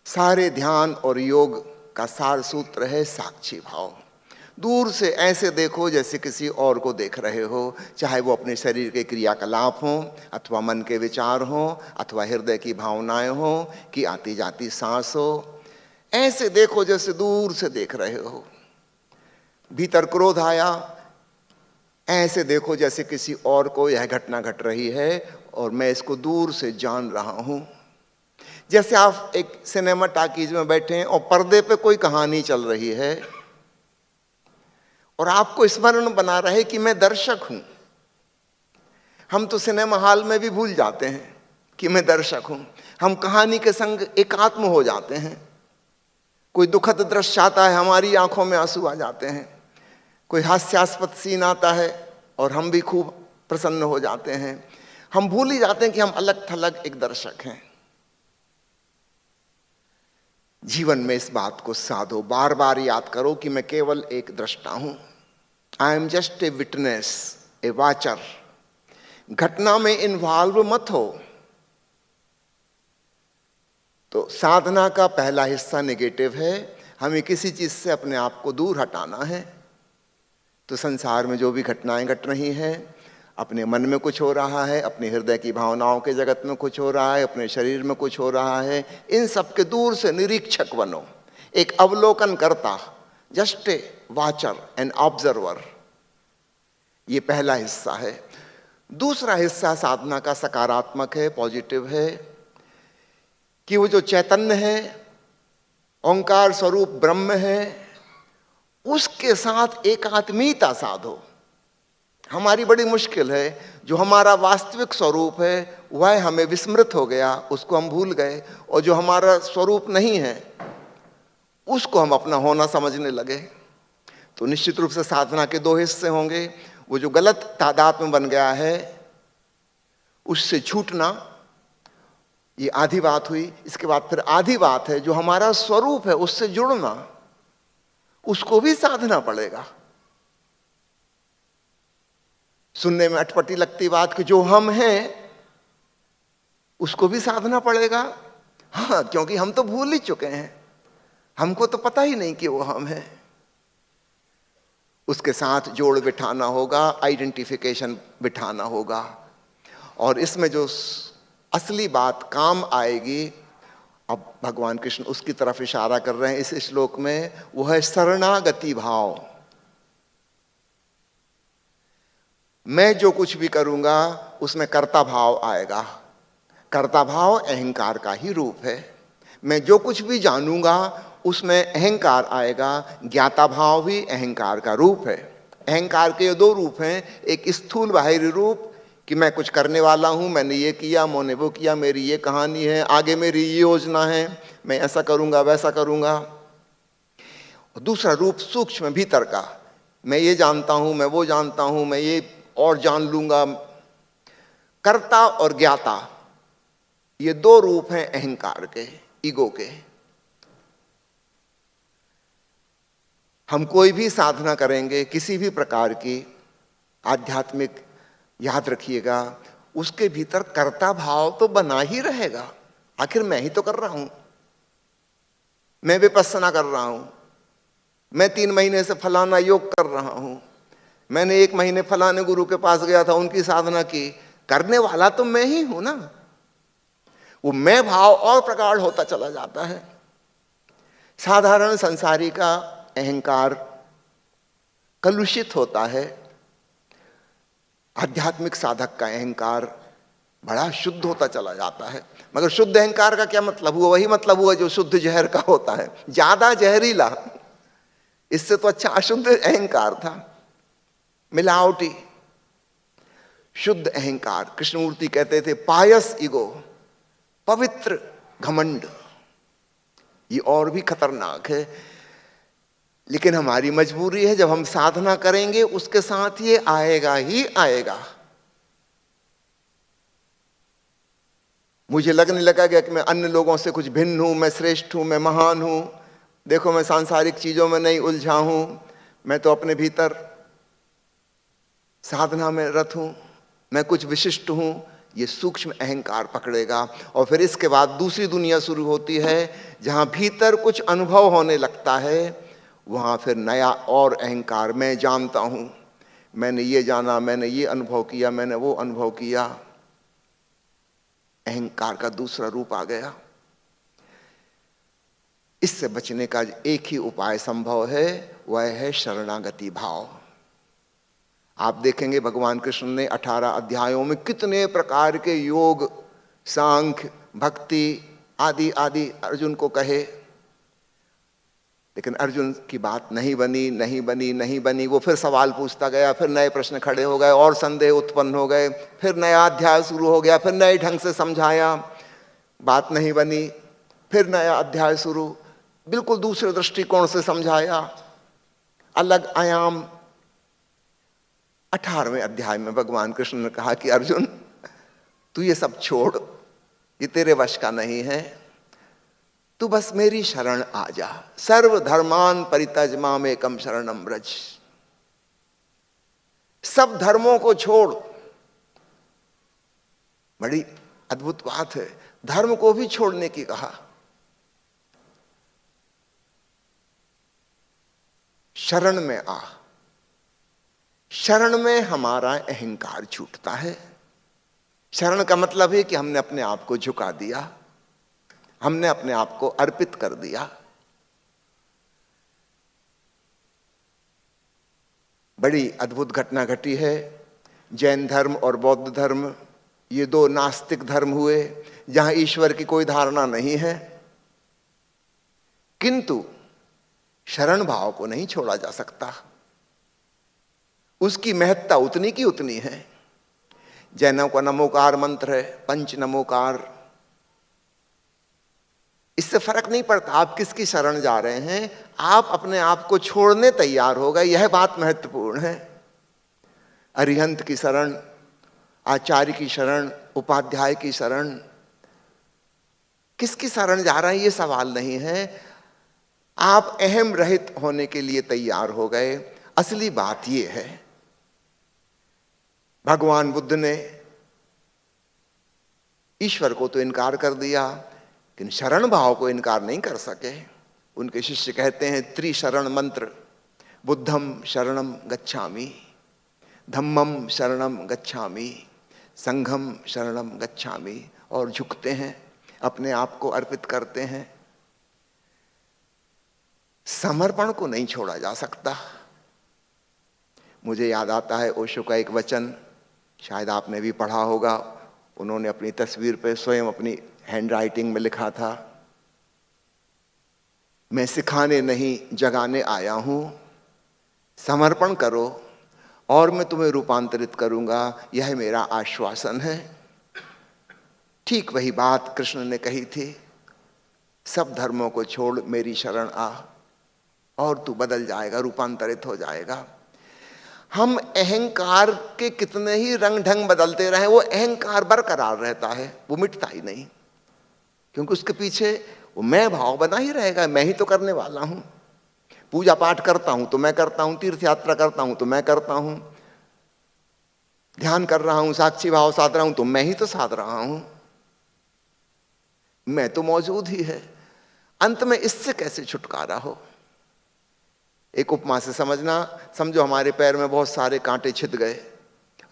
सारे ध्यान और योग का सार सूत्र है साक्षी भाव। दूर से ऐसे देखो जैसे किसी और को देख रहे हो, चाहे वो अपने शरीर के क्रियाकलाप हों, अथवा मन के विचार हों, अथवा हृदय की भावनाएं हों, कि आती जाती सांस हो। ऐसे देखो जैसे दूर से देख रहे हो। भीतर क्रोध आया, ऐसे देखो जैसे किसी और को यह घटना घट रही है और मैं इसको दूर से जान रहा हूं। जैसे आप एक सिनेमा टाकीज में बैठे हैं और पर्दे पे कोई कहानी चल रही है और आपको स्मरण बना रहे कि मैं दर्शक हूं। हम तो सिनेमा हॉल में भी भूल जाते हैं कि मैं दर्शक हूं। हम कहानी के संग एकात्म हो जाते हैं। कोई दुखद दृश्य आता है, हमारी आंखों में आंसू आ जाते हैं। कोई हास्यास्पद सीन आता है और हम भी खूब प्रसन्न हो जाते हैं। हम भूल ही जाते हैं कि हम अलग थलग एक दर्शक हैं। जीवन में इस बात को साधो, बार बार याद करो कि मैं केवल एक दृष्टा हूं। I am just a witness, a watcher. घटना में इन्वॉल्व मत हो। तो साधना का पहला हिस्सा नेगेटिव है, हमें किसी चीज से अपने आप को दूर हटाना है। तो संसार में जो भी घटनाएं घट रही हैं, अपने मन में कुछ हो रहा है, अपने हृदय की भावनाओं के जगत में कुछ हो रहा है, अपने शरीर में कुछ हो रहा है, इन सब के दूर से निरीक्षक बनो, एक अवलोकन करता, just a watcher and observer. ये पहला हिस्सा है। दूसरा हिस्सा साधना का सकारात्मक है, पॉजिटिव है, कि वो जो चैतन्य है, ओंकार स्वरूप ब्रह्म है, उसके साथ एकात्मीयता साधो। हमारी बड़ी मुश्किल है, जो हमारा वास्तविक स्वरूप है वह हमें विस्मृत हो गया, उसको हम भूल गए, और जो हमारा स्वरूप नहीं है उसको हम अपना होना समझने लगे। तो निश्चित रूप से साधना के दो हिस्से होंगे। वो जो गलत तादाद में बन गया है उससे छूटना, ये आधी बात हुई। इसके बाद फिर आधी बात है जो हमारा स्वरूप है उससे जुड़ना, उसको भी साधना पड़ेगा। सुनने में अटपटी लगती बात कि जो हम हैं उसको भी साधना पड़ेगा। हाँ, क्योंकि हम तो भूल ही चुके हैं, हमको तो पता ही नहीं कि वो हम हैं। उसके साथ जोड़ बिठाना होगा, आइडेंटिफिकेशन बिठाना होगा। और इसमें जो असली बात काम आएगी, अब भगवान कृष्ण उसकी तरफ इशारा कर रहे हैं इस श्लोक में, वो है शरणागति भाव। मैं जो कुछ भी करूंगा उसमें कर्ता भाव आएगा। कर्ता भाव अहंकार का ही रूप है। मैं जो कुछ भी जानूंगा उसमें अहंकार आएगा। ज्ञाता भाव भी अहंकार का रूप है। अहंकार के ये दो रूप हैं, एक स्थूल बाहरी रूप कि मैं कुछ करने वाला हूं, मैंने ये किया, मैंने वो किया, मेरी ये कहानी है, आगे मेरी ये योजना है, मैं ऐसा करूंगा वैसा करूंगा। और दूसरा रूप सूक्ष्म भीतर का, मैं ये जानता हूं, मैं वो जानता हूं, मैं ये और जान लूंगा। कर्ता और ज्ञाता, ये दो रूप हैं अहंकार के, ईगो के। हम कोई भी साधना करेंगे किसी भी प्रकार की आध्यात्मिक, याद रखिएगा उसके भीतर कर्ता भाव तो बना ही रहेगा। आखिर मैं ही तो कर रहा हूं, मैं विपස්සना कर रहा हूं, मैं 3 महीने से फलाना योग कर रहा हूं, मैंने 1 महीने फलाने गुरु के पास गया था, उनकी साधना की। करने वाला तो मैं ही हूं ना। वो मैं भाव और प्रगाढ़ होता चला जाता है। साधारण संसारी का अहंकार कलुषित होता है, आध्यात्मिक साधक का अहंकार बड़ा शुद्ध होता चला जाता है। मगर शुद्ध अहंकार का क्या मतलब हुआ? वही मतलब हुआ जो शुद्ध जहर का होता है, ज्यादा जहरीला। इससे तो अच्छा अशुद्ध अहंकार था, मिलावटी। शुद्ध अहंकार, कृष्णमूर्ति कहते थे पायस ईगो, पवित्र घमंड, ये और भी खतरनाक है। लेकिन हमारी मजबूरी है, जब हम साधना करेंगे उसके साथ ये आएगा ही आएगा। मुझे लगने लगा कि मैं अन्य लोगों से कुछ भिन्न हूं, मैं श्रेष्ठ हूं, मैं महान हूं, देखो मैं सांसारिक चीजों में नहीं उलझा हूं, मैं तो अपने भीतर साधना में रत हूं, मैं कुछ विशिष्ट हूं। ये सूक्ष्म अहंकार पकड़ेगा। और फिर इसके बाद दूसरी दुनिया शुरू होती है, जहां भीतर कुछ अनुभव होने लगता है, वहां फिर नया और अहंकार, मैं जानता हूं, मैंने ये जाना, मैंने ये अनुभव किया, मैंने वो अनुभव किया। अहंकार का दूसरा रूप आ गया। इससे बचने का एक ही उपाय संभव है, वह है शरणागति भाव। आप देखेंगे भगवान कृष्ण ने 18 अध्यायों में कितने प्रकार के योग, सांख्य, भक्ति आदि आदि अर्जुन को कहे। लेकिन अर्जुन की बात नहीं बनी, नहीं बनी, नहीं बनी। वो फिर सवाल पूछता गया, फिर नए प्रश्न खड़े हो गए और संदेह उत्पन्न हो गए, फिर नया अध्याय शुरू हो गया, फिर नए ढंग से समझाया, बात नहीं बनी, फिर नया अध्याय शुरू, बिल्कुल दूसरे दृष्टिकोण से समझाया, अलग आयाम। 18वें अध्याय में भगवान कृष्ण ने कहा कि अर्जुन तू ये सब छोड़, ये तेरे वश का नहीं है। तू बस मेरी शरण आ जा। सर्व धर्मान परित्यज माम एकम शरणम व्रज। सब धर्मों को छोड़। बड़ी अद्भुत बात है, धर्म को भी छोड़ने की कहा। शरण में आ। शरण में हमारा अहंकार छूटता है। शरण का मतलब है कि हमने अपने आप को झुका दिया, हमने अपने आप को अर्पित कर दिया। बड़ी अद्भुत घटना घटी है। जैन धर्म और बौद्ध धर्म, ये दो नास्तिक धर्म हुए जहां ईश्वर की कोई धारणा नहीं है, किंतु शरण भाव को नहीं छोड़ा जा सकता। उसकी महत्ता उतनी की उतनी है। जैनों का नमोकार मंत्र है, पंच नमोकार। इससे फर्क नहीं पड़ता आप किसकी शरण जा रहे हैं, आप अपने आप को छोड़ने तैयार हो गए, यह बात महत्वपूर्ण है। अरिहंत की शरण, आचार्य की शरण, उपाध्याय की शरण, किसकी शरण जा रहे हैं ये सवाल नहीं है। आप अहम रहित होने के लिए तैयार हो गए। असली बात यह है, भगवान बुद्ध ने ईश्वर को तो इनकार कर दिया, लेकिन शरण भाव को इनकार नहीं कर सके। उनके शिष्य कहते हैं त्रिशरण मंत्र, बुद्धम शरणम गच्छामि, धम्मम शरणम गच्छामि, संघम शरणम गच्छामि, और झुकते हैं, अपने आप को अर्पित करते हैं। समर्पण को नहीं छोड़ा जा सकता। मुझे याद आता है ओशो का एक वचन, शायद आपने भी पढ़ा होगा। उन्होंने अपनी तस्वीर पे स्वयं अपनी हैंड राइटिंग में लिखा था, मैं सिखाने नहीं जगाने आया हूं, समर्पण करो और मैं तुम्हें रूपांतरित करूंगा, यह मेरा आश्वासन है। ठीक वही बात कृष्ण ने कही थी, सब धर्मों को छोड़ मेरी शरण आ और तू बदल जाएगा, रूपांतरित हो जाएगा। हम अहंकार के कितने ही रंग ढंग बदलते रहे, वो अहंकार बरकरार रहता है, वो मिटता ही नहीं, क्योंकि उसके पीछे वो मैं भाव बना ही रहेगा। मैं ही तो करने वाला हूं, पूजा पाठ करता हूं तो मैं करता हूं, तीर्थ यात्रा करता हूं तो मैं करता हूं, ध्यान कर रहा हूं, साक्षी भाव साध रहा हूं तो मैं ही तो साध रहा हूं, मैं तो मौजूद ही है। अंत में इससे कैसे छुटकारा हो? एक उपमा से समझना, समझो हमारे पैर में बहुत सारे कांटे छिद गए,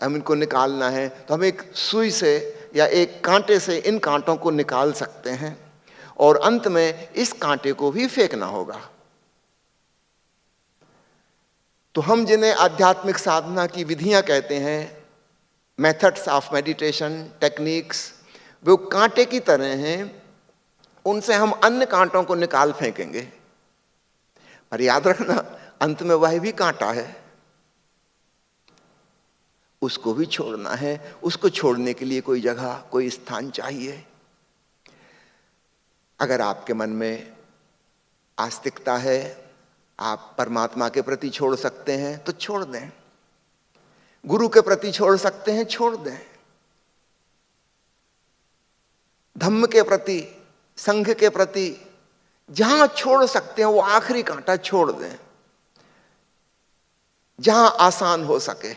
हम इनको निकालना है तो हम एक सुई से या एक कांटे से इन कांटों को निकाल सकते हैं, और अंत में इस कांटे को भी फेंकना होगा। तो हम जिन्हें आध्यात्मिक साधना की विधियां कहते हैं, मेथड्स ऑफ मेडिटेशन, टेक्निक्स, वो कांटे की तरह हैं। उनसे हम अन्य कांटों को निकाल फेंकेंगे, पर याद रखना अंत में वह भी कांटा है, उसको भी छोड़ना है। उसको छोड़ने के लिए कोई जगह, कोई स्थान चाहिए। अगर आपके मन में आस्तिकता है, आप परमात्मा के प्रति छोड़ सकते हैं तो छोड़ दें, गुरु के प्रति छोड़ सकते हैं, छोड़ दें, धम्म के प्रति, संघ के प्रति, जहां छोड़ सकते हैं वो आखिरी कांटा छोड़ दें, जहां आसान हो सके।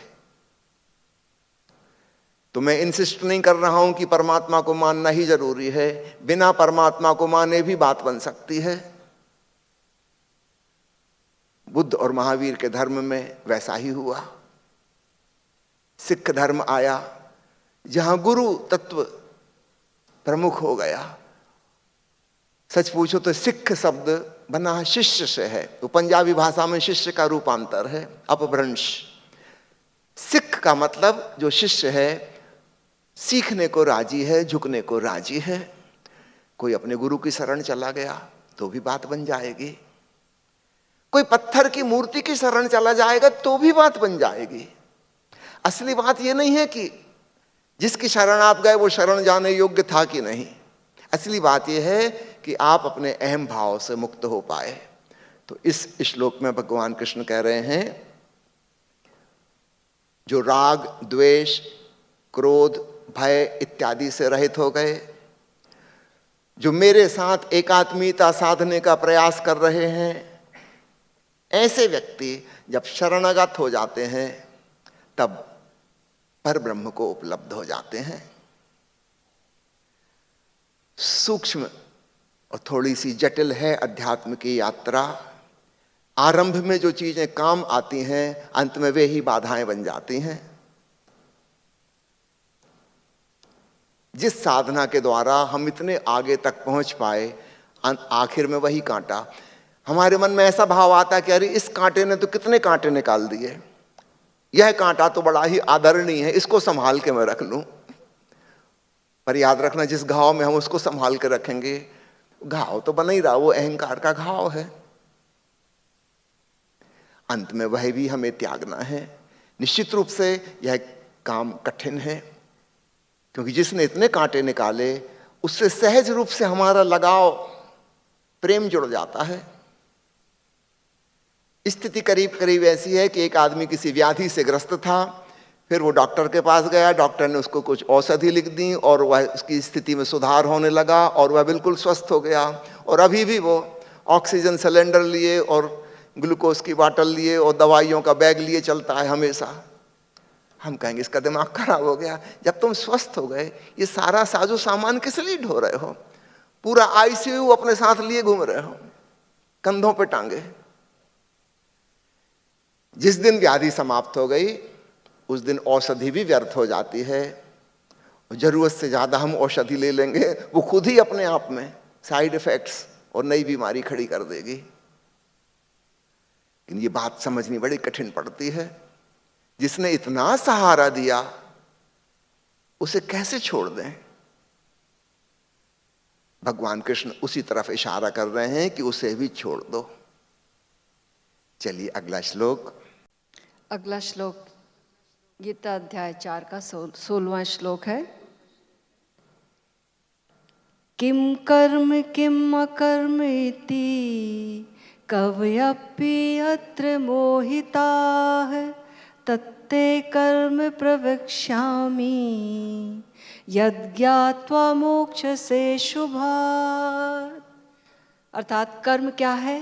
तो मैं इंसिस्ट नहीं कर रहा हूं कि परमात्मा को मानना ही जरूरी है, बिना परमात्मा को माने भी बात बन सकती है। बुद्ध और महावीर के धर्म में वैसा ही हुआ। सिख धर्म आया जहां गुरु तत्व प्रमुख हो गया। सच पूछो तो सिख शब्द बना शिष्य से है, तो पंजाबी भाषा में शिष्य का रूपांतर है अपभ्रंश। सिख का मतलब जो शिष्य है, सीखने को राजी है, झुकने को राजी है। कोई अपने गुरु की शरण चला गया तो भी बात बन जाएगी, कोई पत्थर की मूर्ति की शरण चला जाएगा तो भी बात बन जाएगी। असली बात यह नहीं है कि जिसकी शरण आप गए वो शरण जाने योग्य था कि नहीं। असली बात यह है कि आप अपने अहम भाव से मुक्त हो पाए। तो इस श्लोक में भगवान कृष्ण कह रहे हैं, जो राग, द्वेष, क्रोध, भय इत्यादि से रहित हो गए, जो मेरे साथ एकात्मीयता साधने का प्रयास कर रहे हैं, ऐसे व्यक्ति जब शरणागत हो जाते हैं तब परब्रह्म को उपलब्ध हो जाते हैं। सूक्ष्म और थोड़ी सी जटिल है अध्यात्म की यात्रा। आरंभ में जो चीजें काम आती हैं, अंत में वे ही बाधाएं बन जाती हैं। जिस साधना के द्वारा हम इतने आगे तक पहुंच पाए, आखिर में वही कांटा। हमारे मन में ऐसा भाव आता कि अरे इस कांटे ने तो कितने कांटे निकाल दिए, यह कांटा तो बड़ा ही आदरणीय है, इसको संभाल के मैं रख लूं। पर याद रखना, जिस घाव में हम उसको संभाल के रखेंगे, घाव तो बना ही रहा, वो अहंकार का घाव है। अंत में वह भी हमें त्यागना है। निश्चित रूप से यह काम कठिन है, क्योंकि जिसने इतने कांटे निकाले उससे सहज रूप से हमारा लगाव, प्रेम जुड़ जाता है। स्थिति करीब करीब ऐसी है कि एक आदमी किसी व्याधि से ग्रस्त था, फिर वो डॉक्टर के पास गया, डॉक्टर ने उसको कुछ औषधि लिख दी और वह उसकी स्थिति में सुधार होने लगा और वह बिल्कुल स्वस्थ हो गया। और अभी भी वो ऑक्सीजन सिलेंडर लिए और ग्लूकोज की बाटल लिए और दवाइयों का बैग लिए चलता है हमेशा। हम कहेंगे इसका दिमाग खराब हो गया। जब तुम स्वस्थ हो गए, ये सारा साजो सामान किस लिए ढो रहे हो? पूरा आईसीयू अपने साथ लिए घूम रहे हो, कंधों पे टांगे। जिस दिन व्याधि समाप्त हो गई, उस दिन औषधि भी व्यर्थ हो जाती है। जरूरत से ज्यादा हम औषधि ले लेंगे, वो खुद ही अपने आप में साइड इफेक्ट्स और नई बीमारी खड़ी कर देगी। लेकिन ये बात समझनी बड़ी कठिन पड़ती है। जिसने इतना सहारा दिया, उसे कैसे छोड़ दें? भगवान कृष्ण उसी तरफ इशारा कर रहे हैं कि उसे भी छोड़ दो। चलिए अगला श्लोक। अगला श्लोक गीता अध्याय 4 का 16वां श्लोक है। किम कर्म किम अकर्म इति कवयपि अत्र मोहिताः तत्ते कर्म प्रवक्ष्यामि यज्ञात्वा मोक्षसे शुभात्। अर्थात कर्म क्या है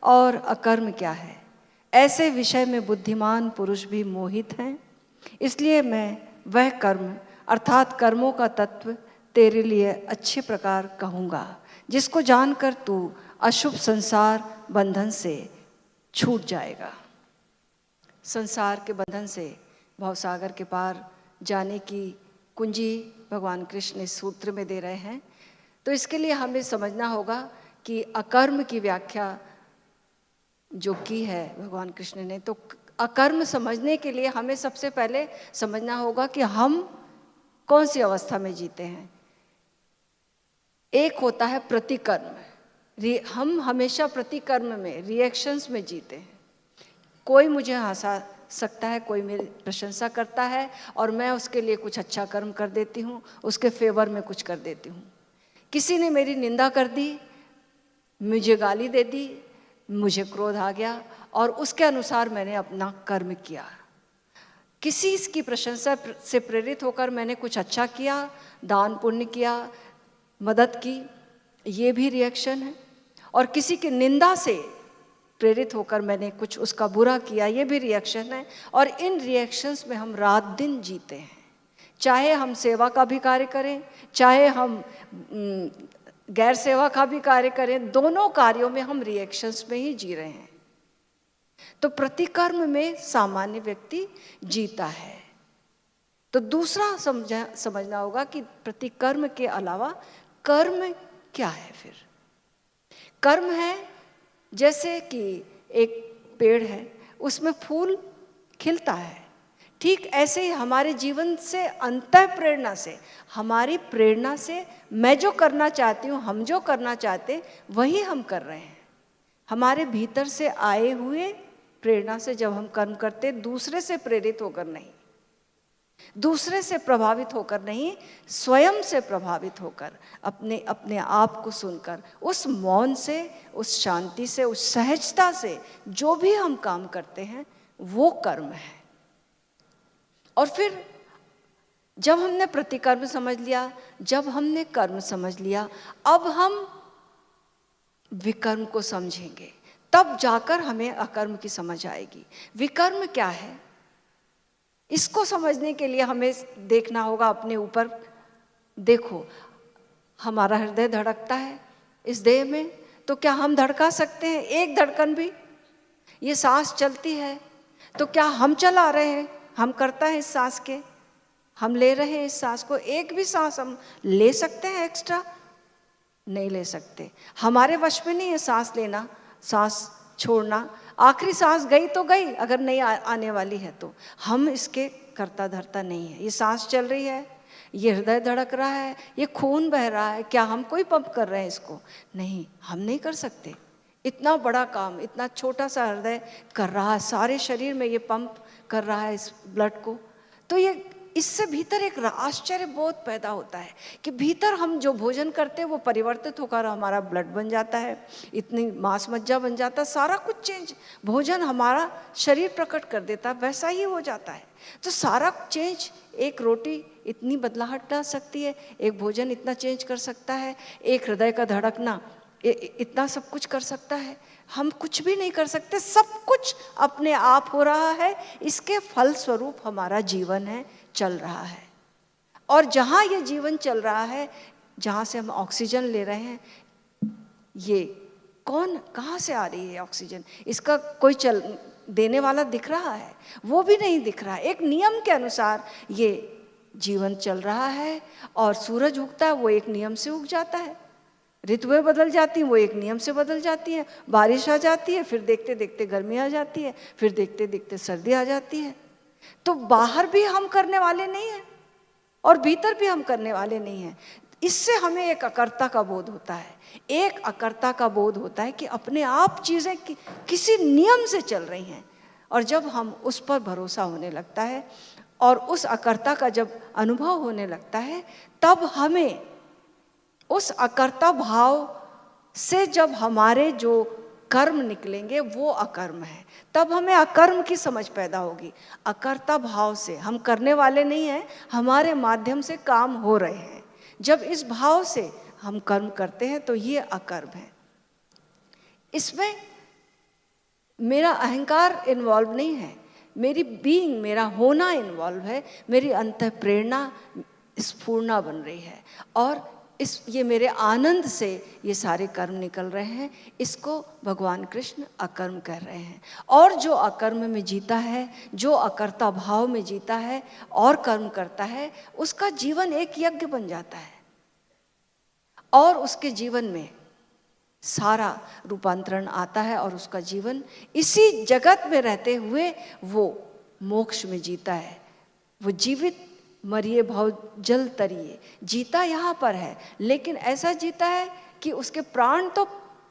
और अकर्म क्या है, ऐसे विषय में बुद्धिमान पुरुष भी मोहित हैं। इसलिए मैं वह कर्म अर्थात कर्मों का तत्व तेरे लिए अच्छे प्रकार कहूँगा, जिसको जानकर तू अशुभ संसार बंधन से छूट जाएगा। संसार के बंधन से भवसागर के पार जाने की कुंजी भगवान कृष्ण इस सूत्र में दे रहे हैं। तो इसके लिए हमें समझना होगा कि अकर्म की व्याख्या जो की है भगवान कृष्ण ने, तो अकर्म समझने के लिए हमें सबसे पहले समझना होगा कि हम कौन सी अवस्था में जीते हैं। एक होता है प्रतिकर्म, हम हमेशा प्रतिकर्म में, रिएक्शंस में जीते हैं। कोई मुझे हंसा सकता है, कोई मेरी प्रशंसा करता है और मैं उसके लिए कुछ अच्छा कर्म कर देती हूँ, उसके फेवर में कुछ कर देती हूँ। किसी ने मेरी निंदा कर दी, मुझे गाली दे दी, मुझे क्रोध आ गया और उसके अनुसार मैंने अपना कर्म किया। किसी की प्रशंसा से प्रेरित होकर मैंने कुछ अच्छा किया, दान पुण्य किया, मदद की, ये भी रिएक्शन है। और किसी की निंदा से प्रेरित होकर मैंने कुछ उसका बुरा किया, ये भी रिएक्शन है। और इन रिएक्शंस में हम रात दिन जीते हैं। चाहे हम सेवा का भी कार्य करें, चाहे हम गैर सेवा का भी कार्य करें, दोनों कार्यों में हम रिएक्शंस में ही जी रहे हैं। तो प्रतिकर्म में सामान्य व्यक्ति जीता है। तो दूसरा समझना होगा कि प्रतिकर्म के अलावा कर्म क्या है। फिर कर्म है जैसे कि एक पेड़ है, उसमें फूल खिलता है, ठीक ऐसे ही हमारे जीवन से अंतः प्रेरणा से, हमारी प्रेरणा से मैं जो करना चाहती हूँ, हम जो करना चाहते हैं वही हम कर रहे हैं। हमारे भीतर से आए हुए प्रेरणा से जब हम कर्म करते, दूसरे से प्रेरित होकर नहीं, दूसरे से प्रभावित होकर नहीं, स्वयं से प्रभावित होकर, अपने आप को सुनकर, उस मौन से, उस शांति से, उस सहजता से जो भी हम काम करते हैं वो कर्म है। और फिर जब हमने प्रतिकर्म समझ लिया, जब हमने कर्म समझ लिया, अब हम विकर्म को समझेंगे, तब जाकर हमें अकर्म की समझ आएगी। विकर्म क्या है, इसको समझने के लिए हमें देखना होगा अपने ऊपर। देखो, हमारा हृदय धड़कता है इस देह में, तो क्या हम धड़का सकते हैं एक धड़कन भी? ये सांस चलती है तो क्या हम चला रहे हैं? हम करता है इस सांस के, हम ले रहे हैं इस सांस को, एक भी सांस हम ले सकते हैं एक्स्ट्रा? नहीं ले सकते। हमारे वश में नहीं है सांस लेना, सांस छोड़ना। आखिरी सांस गई तो गई, अगर नहीं आने वाली है तो हम इसके करता धरता नहीं है। ये सांस चल रही है, ये हृदय धड़क रहा है, ये खून बह रहा है, क्या हम कोई पंप कर रहे हैं इसको? नहीं, हम नहीं कर सकते। इतना बड़ा काम इतना छोटा सा हृदय कर रहा है, सारे शरीर में ये पंप कर रहा है इस ब्लड को। तो ये इससे भीतर एक आश्चर्य बोध पैदा होता है कि भीतर हम जो भोजन करते हैं वो परिवर्तित होकर हमारा ब्लड बन जाता है, इतनी मांस मज्जा बन जाता है, सारा कुछ चेंज भोजन हमारा शरीर प्रकट कर देता है, वैसा ही हो जाता है। तो सारा चेंज, एक रोटी इतनी बदलाहट ला सकती है, एक भोजन इतना चेंज कर सकता है, एक हृदय का धड़कना इतना सब कुछ कर सकता है। हम कुछ भी नहीं कर सकते, सब कुछ अपने आप हो रहा है। इसके फल स्वरूप हमारा जीवन है, चल रहा है। और जहाँ ये जीवन चल रहा है, जहाँ से हम ऑक्सीजन ले रहे हैं, ये कौन, कहाँ से आ रही है ऑक्सीजन? इसका कोई चल देने वाला दिख रहा है? वो भी नहीं दिख रहा है। एक नियम के अनुसार ये जीवन चल रहा है। और सूरज उगता है, वो एक नियम से उग जाता है। ऋतुएं बदल जाती हैं, वो एक नियम से बदल जाती हैं। बारिश आ जाती है, फिर देखते देखते गर्मी आ जाती है, फिर देखते देखते सर्दी आ जाती है। तो बाहर भी हम करने वाले नहीं हैं और भीतर भी हम करने वाले नहीं हैं। इससे हमें एक अकर्ता का बोध होता है, एक अकर्ता का बोध होता है कि अपने आप चीज़ें किसी नियम से चल रही हैं। और जब हम उस पर भरोसा होने लगता है और उस अकर्ता का जब अनुभव होने लगता है, तब हमें उस अकर्ता भाव से जब हमारे जो कर्म निकलेंगे वो अकर्म है, तब हमें अकर्म की समझ पैदा होगी। अकर्ता भाव से हम करने वाले नहीं हैं, हमारे माध्यम से काम हो रहे हैं। जब इस भाव से हम कर्म करते हैं तो ये अकर्म है। इसमें मेरा अहंकार इन्वॉल्व नहीं है, मेरी बीइंग, मेरा होना इन्वॉल्व है, मेरी अंतः प्रेरणा स्फूर्णा बन रही है। और ये मेरे आनंद से ये सारे कर्म निकल रहे हैं। इसको भगवान कृष्ण अकर्म कह रहे हैं। और जो अकर्म में जीता है, जो अकर्ता भाव में जीता है और कर्म करता है, उसका जीवन एक यज्ञ बन जाता है और उसके जीवन में सारा रूपांतरण आता है और उसका जीवन इसी जगत में रहते हुए वो मोक्ष में जीता है। वो जीवित मरिए भव जल तरिए, जीता यहाँ पर है, लेकिन ऐसा जीता है कि उसके प्राण तो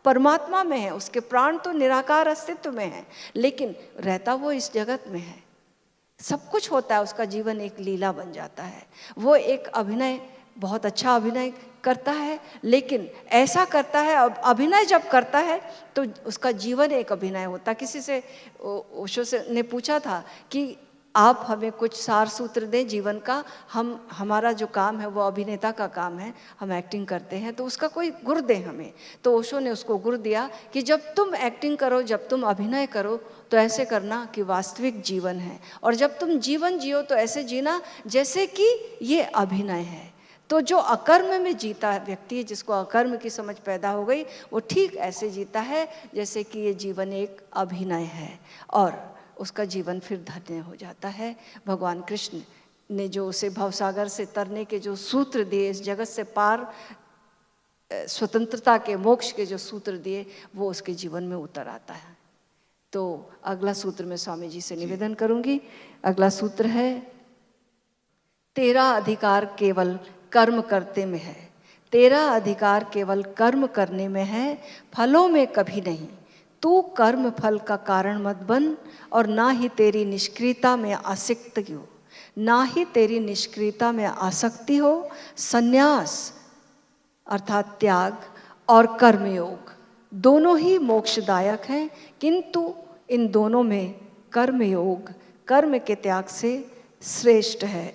परमात्मा में है, उसके प्राण तो निराकार अस्तित्व में है, लेकिन रहता वो इस जगत में है। सब कुछ होता है, उसका जीवन एक लीला बन जाता है। वो एक अभिनय, बहुत अच्छा अभिनय करता है, लेकिन ऐसा करता है, अब अभिनय जब करता है तो उसका जीवन एक अभिनय होता है। किसी से ओशो से ने पूछा था कि आप हमें कुछ सार सूत्र दें जीवन का, हमारा जो काम है वो अभिनेता का काम है, हम एक्टिंग करते हैं, तो उसका कोई गुर दें हमें। तो ओशो ने उसको गुर दिया कि जब तुम एक्टिंग करो, जब तुम अभिनय करो, तो ऐसे करना कि वास्तविक जीवन है, और जब तुम जीवन जियो तो ऐसे जीना जैसे कि ये अभिनय है। तो जो अकर्म में जीता व्यक्ति, जिसको अकर्म की समझ पैदा हो गई, वो ठीक ऐसे जीता है जैसे कि ये जीवन एक अभिनय है, और उसका जीवन फिर धन्य हो जाता है। भगवान कृष्ण ने जो उसे भवसागर से तरने के जो सूत्र दिए, इस जगत से पार स्वतंत्रता के, मोक्ष के जो सूत्र दिए, वो उसके जीवन में उतर आता है। तो अगला सूत्र मैं स्वामी जी से निवेदन करूंगी। अगला सूत्र है, तेरा अधिकार केवल कर्म करते में है, तेरा अधिकार केवल कर्म करने में है, फलों में कभी नहीं। तू कर्म फल का कारण मत बन, और ना ही तेरी निष्क्रियता में आसक्ति हो, ना ही तेरी निष्क्रियता में आसक्ति हो। संन्यास अर्थात त्याग और कर्मयोग दोनों ही मोक्षदायक हैं, किंतु इन दोनों में कर्मयोग कर्म के त्याग से श्रेष्ठ है।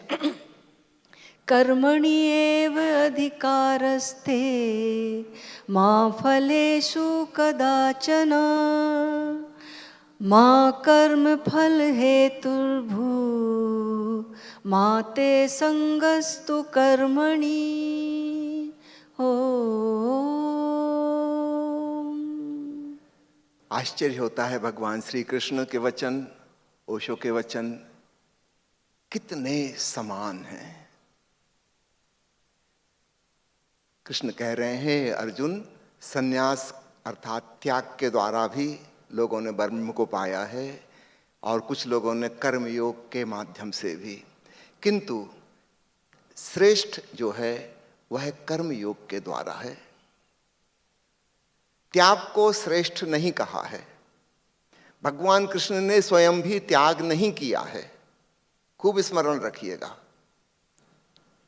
कर्मणि एव अधिकारस्ते मा फलेषु कदाचन मा कर्मफल हेतुर्भू मा ते संगस्तु कर्मणि। आश्चर्य होता है भगवान श्री कृष्ण के वचन, ओशो के वचन कितने समान हैं। कृष्ण कह रहे हैं अर्जुन, संन्यास अर्थात त्याग के द्वारा भी लोगों ने ब्रह्म को पाया है और कुछ लोगों ने कर्म योग के माध्यम से भी, किंतु श्रेष्ठ जो है वह कर्म योग के द्वारा है। त्याग को श्रेष्ठ नहीं कहा है। भगवान कृष्ण ने स्वयं भी त्याग नहीं किया है, खूब स्मरण रखिएगा।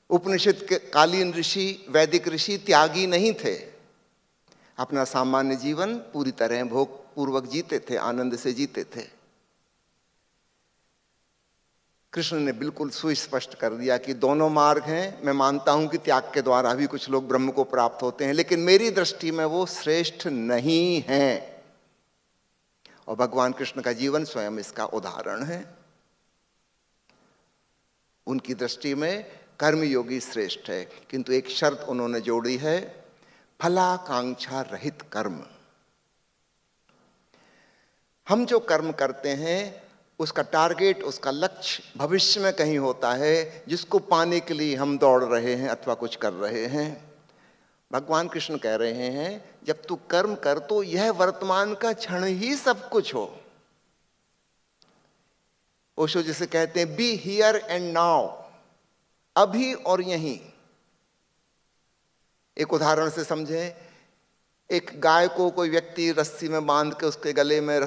उपनिषद के कालीन ऋषि, वैदिक ऋषि त्यागी नहीं थे। अपना सामान्य जीवन पूरी तरह भोग पूर्वक जीते थे, आनंद से जीते थे। कृष्ण ने बिल्कुल सुस्पष्ट कर दिया कि दोनों मार्ग हैं। मैं मानता हूं कि त्याग के द्वारा भी कुछ लोग ब्रह्म को प्राप्त होते हैं, लेकिन मेरी दृष्टि में वो श्रेष्ठ नहीं है। और भगवान कृष्ण का जीवन स्वयं इसका उदाहरण है। उनकी दृष्टि में कर्मयोगी श्रेष्ठ है, किंतु एक शर्त उन्होंने जोड़ी है, फलाकांक्षा रहित कर्म। हम जो कर्म करते हैं उसका टारगेट, उसका लक्ष्य भविष्य में कहीं होता है, जिसको पाने के लिए हम दौड़ रहे हैं अथवा कुछ कर रहे हैं। भगवान कृष्ण कह रहे हैं जब तू कर्म कर तो यह वर्तमान का क्षण ही सब कुछ हो। ओशो जिसे कहते हैं बी हियर एंड नाउ, अभी और यहीं। एक उदाहरण से समझें, एक गाय को कोई व्यक्ति रस्सी में बांध के उसके गले में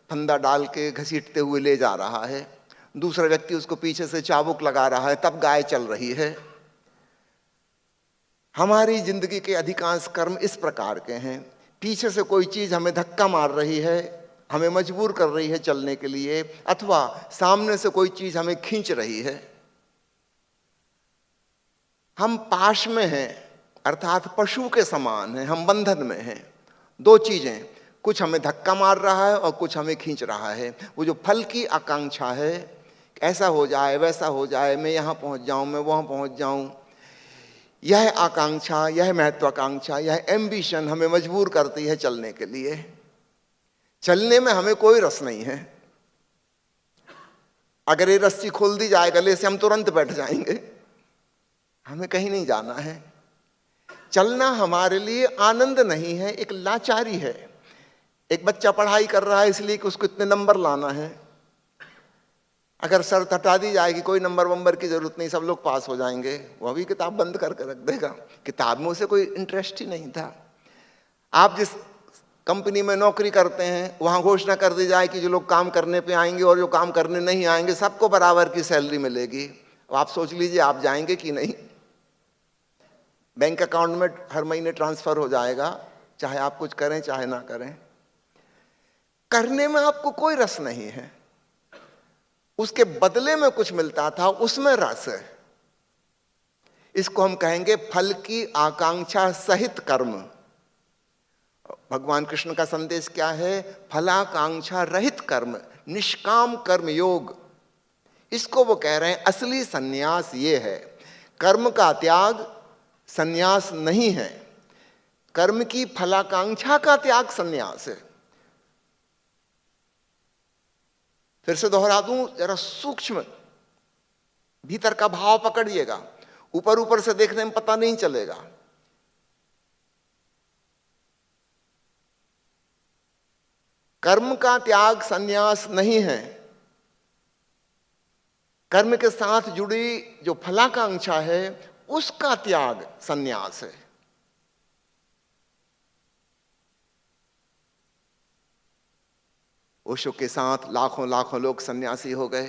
फंदा डाल के घसीटते हुए ले जा रहा है, दूसरा व्यक्ति उसको पीछे से चाबुक लगा रहा है, तब गाय चल रही है। हमारी जिंदगी के अधिकांश कर्म इस प्रकार के हैं। पीछे से कोई चीज हमें धक्का मार रही है, हमें मजबूर कर रही है चलने के लिए, अथवा सामने से कोई चीज हमें खींच रही है। हम पाश में हैं, अर्थात पशु के समान हैं, हम बंधन में हैं। दो चीजें, कुछ हमें धक्का मार रहा है और कुछ हमें खींच रहा है। वो जो फल की आकांक्षा है, ऐसा हो जाए वैसा हो जाए, मैं यहां पहुंच जाऊं, मैं वहां पहुंच जाऊं, यह आकांक्षा, यह महत्वाकांक्षा, यह एम्बिशन हमें मजबूर करती है चलने के लिए। चलने में हमें कोई रस नहीं है। अगर ये रस्सी खोल दी जाए गले से, हम तुरंत बैठ जाएंगे। हमें कहीं नहीं जाना है। चलना हमारे लिए आनंद नहीं है, एक लाचारी है। एक बच्चा पढ़ाई कर रहा है इसलिए कि उसको इतने नंबर लाना है। अगर शर्त हटा दी जाएगी, कोई नंबर वंबर की जरूरत नहीं, सब लोग पास हो जाएंगे, वह भी किताब बंद करके रख देगा। किताब में उसे कोई इंटरेस्ट ही नहीं था। आप जिस कंपनी में नौकरी करते हैं, वहां घोषणा कर दी जाए कि जो लोग काम करने पे आएंगे और जो काम करने नहीं आएंगे, सबको बराबर की सैलरी मिलेगी। अब आप सोच लीजिए आप जाएंगे कि नहीं। बैंक अकाउंट में हर महीने ट्रांसफर हो जाएगा, चाहे आप कुछ करें चाहे ना करें। करने में आपको कोई रस नहीं है, उसके बदले में कुछ मिलता था, उसमें रस है। इसको हम कहेंगे फल की आकांक्षा सहित कर्म। भगवान कृष्ण का संदेश क्या है? फलाकांक्षा रहित कर्म, निष्काम कर्म योग। इसको वो कह रहे हैं असली सन्यास ये है। कर्म का त्याग सन्यास नहीं है, कर्म की फलाकांक्षा का त्याग सन्यास है। फिर से दोहरा दूं, जरा सूक्ष्म भीतर का भाव पकड़िएगा, ऊपर ऊपर से देखने में पता नहीं चलेगा। कर्म का त्याग सन्यास नहीं है, कर्म के साथ जुड़ी जो फलाकांक्षा है उसका त्याग सन्यास है। ओशो के साथ लाखों लाखों लोग सन्यासी हो गए।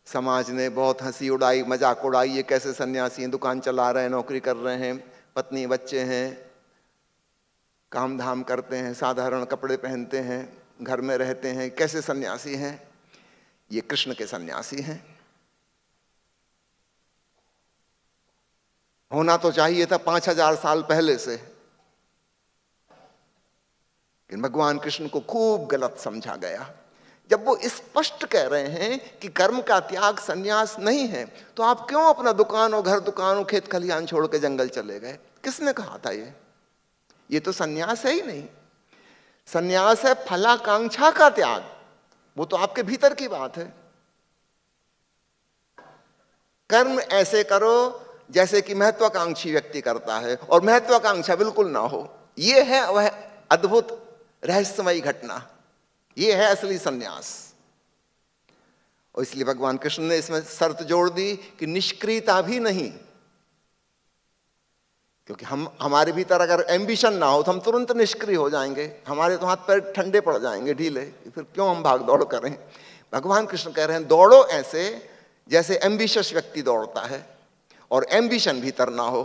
समाज ने बहुत हंसी उड़ाई, मजाक उड़ाई, ये कैसे सन्यासी हैं, दुकान चला रहे हैं, नौकरी कर रहे हैं, पत्नी बच्चे हैं, काम धाम करते हैं, साधारण कपड़े पहनते हैं, घर में रहते हैं, कैसे सन्यासी हैं? ये कृष्ण के सन्यासी हैं। होना तो चाहिए था 5000 साल पहले से, लेकिन भगवान कृष्ण को खूब गलत समझा गया। जब वो स्पष्ट कह रहे हैं कि कर्म का त्याग संन्यास नहीं है, तो आप क्यों अपना दुकान और घर दुकान और खेत खलिहान छोड़ के जंगल चले गए? किसने कहा था ये तो संन्यास है ही नहीं। संन्यास है फलाकांक्षा का त्याग, वो तो आपके भीतर की बात है। कर्म ऐसे करो जैसे कि महत्वाकांक्षी व्यक्ति करता है, और महत्वाकांक्षा बिल्कुल ना हो। यह है वह अद्भुत रहस्यमयी घटना, यह है असली संन्यास। और इसलिए भगवान कृष्ण ने इसमें शर्त जोड़ दी कि निष्क्रियता भी नहीं, क्योंकि हमारे भीतर अगर एम्बिशन ना हो तो हम तुरंत निष्क्रिय हो जाएंगे, हमारे तो हाथ पैर ठंडे पड़ जाएंगे, ढीले, फिर क्यों हम भाग दौड़ करें। भगवान कृष्ण कह रहे हैं दौड़ो ऐसे जैसे एम्बिशियस व्यक्ति दौड़ता है, और एम्बिशन भीतर ना हो।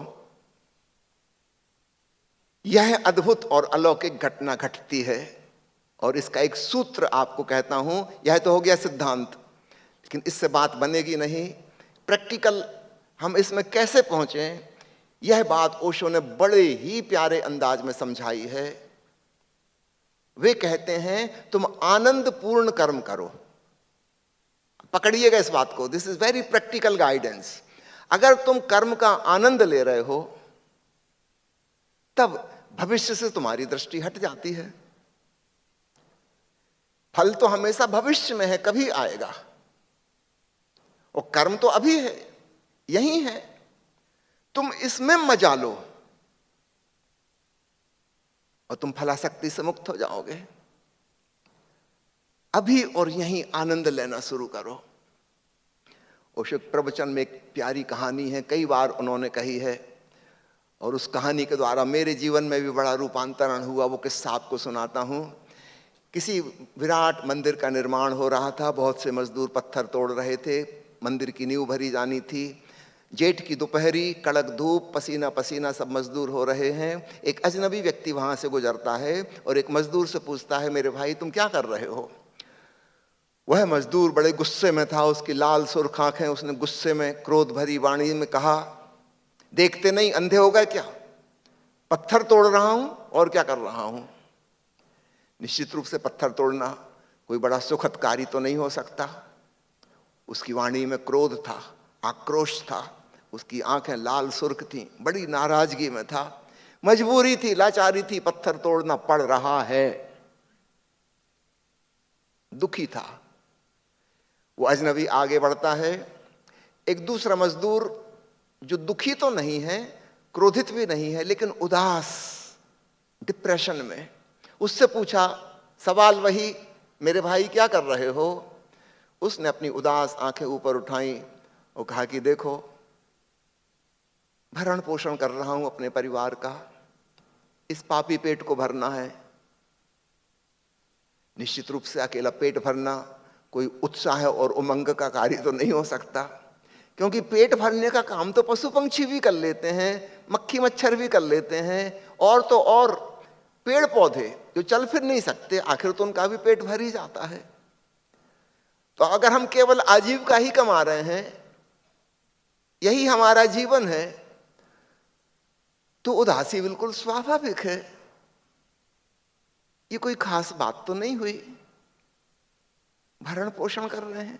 यह अद्भुत और अलौकिक घटना घटती है, और इसका एक सूत्र आपको कहता हूं। यह तो हो गया सिद्धांत, लेकिन इससे बात बनेगी नहीं। प्रैक्टिकल हम इसमें कैसे पहुंचे, यह बात ओशो ने बड़े ही प्यारे अंदाज में समझाई है। वे कहते हैं तुम आनंद पूर्ण कर्म करो। पकड़िएगा इस बात को, this is very practical guidance. अगर तुम कर्म का आनंद ले रहे हो, तब भविष्य से तुम्हारी दृष्टि हट जाती है। फल तो हमेशा भविष्य में है, कभी आएगा, और कर्म तो अभी है, यही है। तुम इसमें मजा लो और तुम फलासक्ति से मुक्त हो जाओगे। अभी और यहीं आनंद लेना शुरू करो। ओशो प्रवचन में एक प्यारी कहानी है, कई बार उन्होंने कही है, और उस कहानी के द्वारा मेरे जीवन में भी बड़ा रूपांतरण हुआ। वो किस्सा आपको सुनाता हूं। किसी विराट मंदिर का निर्माण हो रहा था, बहुत से मजदूर पत्थर तोड़ रहे थे, मंदिर की नींव भरी जानी थी। जेठ की दोपहरी, कड़क धूप, पसीना पसीना सब मजदूर हो रहे हैं। एक अजनबी व्यक्ति वहां से गुजरता है और एक मजदूर से पूछता है, मेरे भाई तुम क्या कर रहे हो? वह मजदूर बड़े गुस्से में था, उसकी लाल सुर्ख आंखें, उसने गुस्से में क्रोध भरी वाणी में कहा, देखते नहीं अंधे हो गए क्या? पत्थर तोड़ रहा हूं, और क्या कर रहा हूं। निश्चित रूप से पत्थर तोड़ना कोई बड़ा सुखद कार्य तो नहीं हो सकता। उसकी वाणी में क्रोध था, आक्रोश था, उसकी आंखें लाल सुर्ख थी, बड़ी नाराजगी में था। मजबूरी थी, लाचारी थी, पत्थर तोड़ना पड़ रहा है, दुखी था। वो अजनबी आगे बढ़ता है। एक दूसरा मजदूर जो दुखी तो नहीं है, क्रोधित भी नहीं है, लेकिन उदास, डिप्रेशन में, उससे पूछा सवाल वही, मेरे भाई क्या कर रहे हो? उसने अपनी उदास आंखें ऊपर उठाई और कहा कि देखो, भरण पोषण कर रहा हूं अपने परिवार का, इस पापी पेट को भरना है। निश्चित रूप से अकेला पेट भरना कोई उत्साह और उमंग का कार्य तो नहीं हो सकता, क्योंकि पेट भरने का काम तो पशु पंक्षी भी कर लेते हैं, मक्खी मच्छर भी कर लेते हैं, और तो और पेड़ पौधे जो चल फिर नहीं सकते, आखिर तो उनका भी पेट भर ही जाता है। तो अगर हम केवल आजीविका ही कमा रहे हैं, यही हमारा जीवन है, तो उदासी बिल्कुल स्वाभाविक है। ये कोई खास बात तो नहीं हुई, भरण पोषण कर रहे हैं।